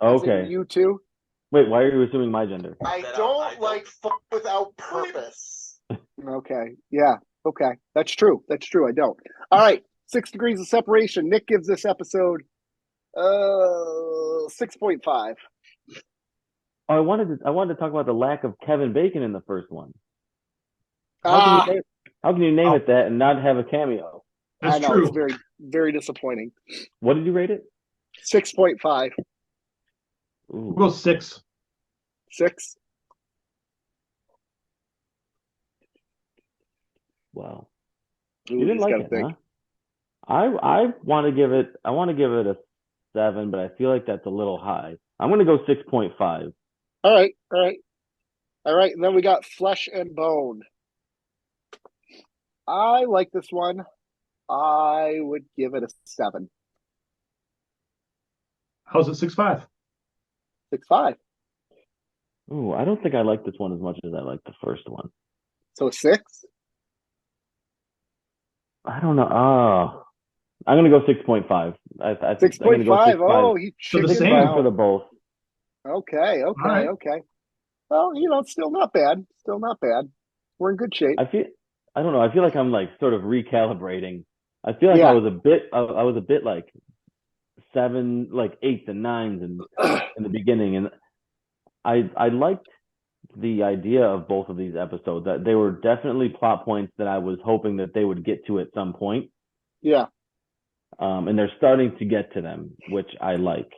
Okay. You two. Wait, why are you assuming my gender? I don't like fuck without purpose. Okay. Yeah. Okay. That's true. I don't. All right. 6 degrees of separation. Nick gives this episode 6.5. Oh, I wanted to talk about the lack of Kevin Bacon in the first one. How can you name it that and not have a cameo? That's true. It's very, very disappointing. What did you rate it? 6.5. We'll go 6. 6. Wow. Ooh, you didn't like it, huh? I want to give it a 7, but I feel like that's a little high. I'm going to go 6.5. All right. And then we got Flesh and Bone. I like this one. I would give it a 7. How's it 6.5? 6.5. Ooh, I don't think I like this one as much as I like the first one. So a 6? I don't know. Oh, I'm gonna go 6.5. 6.5. Oh, he So the chickened same out. for the both. Okay. right. Okay. Well, it's still not bad. Still not bad. We're in good shape. I don't know. I feel like I'm like sort of recalibrating. I feel like Yeah. I was a bit like 7, like 8s and 9s in the beginning, and I liked the idea of both of these episodes. That they were definitely plot points that I was hoping that they would get to at some point. Yeah. And they're starting to get to them, which I like.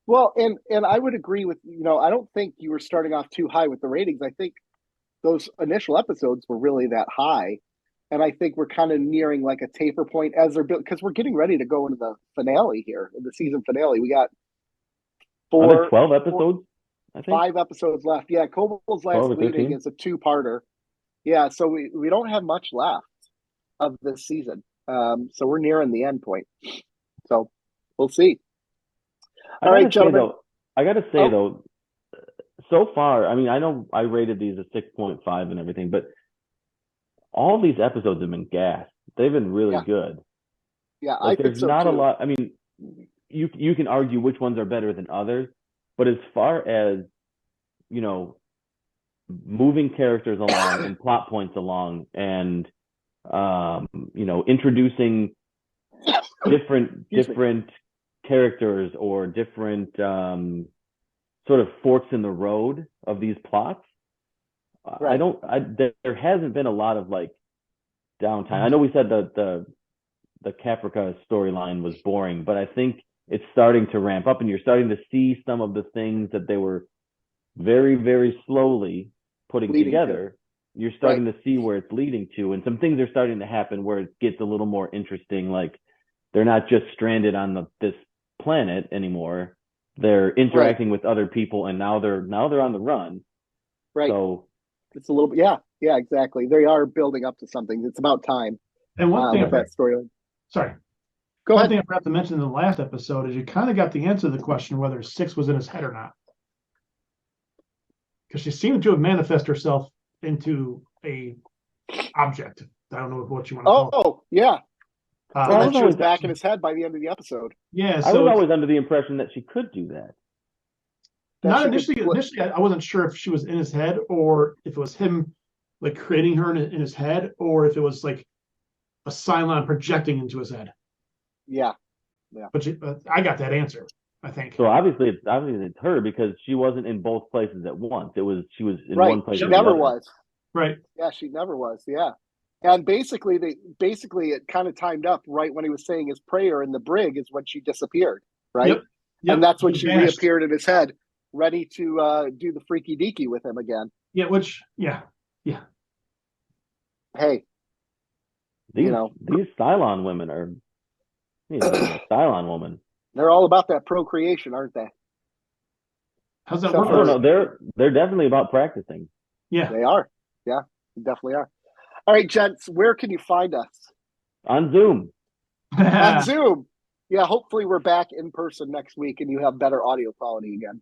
Well, and I would agree with, I don't think you were starting off too high with the ratings. I think those initial episodes were really that high. And I think we're kind of nearing like a taper point as they're built, because we're getting ready to go into the finale here, the season finale. We got 12 episodes, I think. 5 episodes left. Yeah, Koval's last meeting is a 2-parter. Yeah, so we don't have much left of this season. So we're nearing the end point. So we'll see. All right, gentlemen. I got to say, though, so far, I mean, I know I rated these a 6.5 and everything, but all these episodes have been gassed. They've been really good. Yeah, like, I think so, not too. a lot. I mean, you can argue which ones are better than others, but as far as, moving characters along and plot points along and, introducing different characters or different sort of forks in the road of these plots. Right. There hasn't been a lot of like downtime. I know we said the Caprica storyline was boring, but I think it's starting to ramp up, and you're starting to see some of the things that they were very, very slowly putting together. You're starting to see where it's leading to, and some things are starting to happen where it gets a little more interesting. Like they're not just stranded on this planet anymore. They're interacting with other people, and now they're on the run. Right. So it's a little bit, yeah, exactly. They are building up to something. It's about time. And one thing with that storyline. Sorry. Go ahead. One thing I forgot to mention in the last episode is you kind of got the answer to the question whether 6 was in his head or not. Because she seemed to have manifested herself into a object. I don't know what you want to call it. Oh, yeah. And then she was back in his head by the end of the episode. Yeah, I was always under the impression that she could do that. Not initially. Initially, I wasn't sure if she was in his head or if it was him like creating her in his head, or if it was like a Cylon projecting into his head. Yeah. But I got that answer, I think. So obviously it's her, because she wasn't in both places at once. She was in one place. She never was. Right. Yeah, she never was. Yeah. And basically it kind of timed up right when he was saying his prayer in the brig is when she disappeared, right? Yep. And that's when she reappeared in his head, ready to do the freaky deaky with him again. Yeah, yeah. Hey, these Cylon women are, Cylon woman. They're all about that procreation, aren't they? How's that work? I don't know. They're definitely about practicing. Yeah, they are. Yeah, they definitely are. All right, gents, where can you find us? On Zoom. On Zoom. Yeah, hopefully we're back in person next week and you have better audio quality again.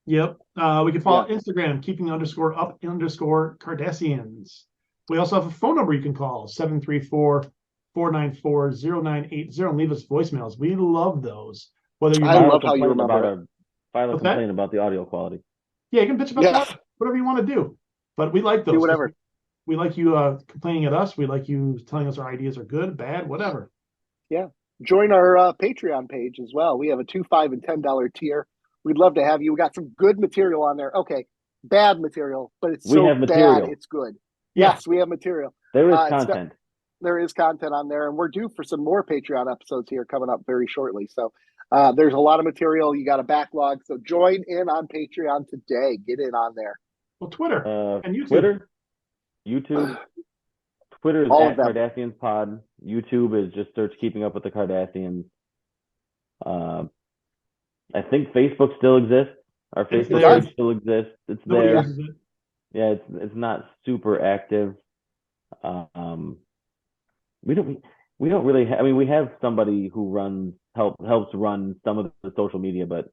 Yep. We can follow Instagram, keeping_up_Cardassians. We also have a phone number you can call, 734-494-0980, and leave us voicemails. We love those. I love how you remember file a complaint about the audio quality. Yeah, you can bitch about that, whatever you want to do. But we like those. Do whatever. We like you complaining at us. We like you telling us our ideas are good, bad, whatever. Yeah. Join our Patreon page as well. We have a $2, $5, and $10 tier. We'd love to have you. We got some good material on there. Okay, bad material, but it's so bad it's good. Yes, we have material. There is content. There is content on there, and we're due for some more Patreon episodes here coming up very shortly. So there's a lot of material. You got a backlog. So join in on Patreon today. Get in on there. Well, Twitter and YouTube. YouTube. Twitter is at Cardassians Pod. YouTube is just search Keeping Up with the Cardassians. I think Facebook still exists. Our Facebook page still exists. It's there. Yeah, it's not super active. We we don't really have, I mean, we have somebody who helps run some of the social media, but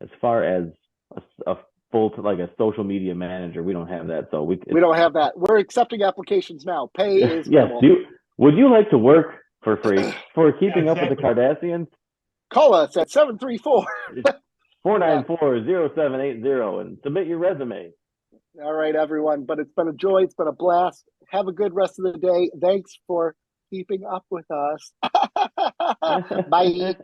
as far as a full, like a social media manager, we don't have that. So we don't have that. We're accepting applications now. Pay is yes. minimal. Would you like to work for free for keeping up with the Cardassians? Call us at 734 494-0780 and submit your resume. All right, everyone. But it's been a joy. It's been a blast. Have a good rest of the day. Thanks for keeping up with us. Bye.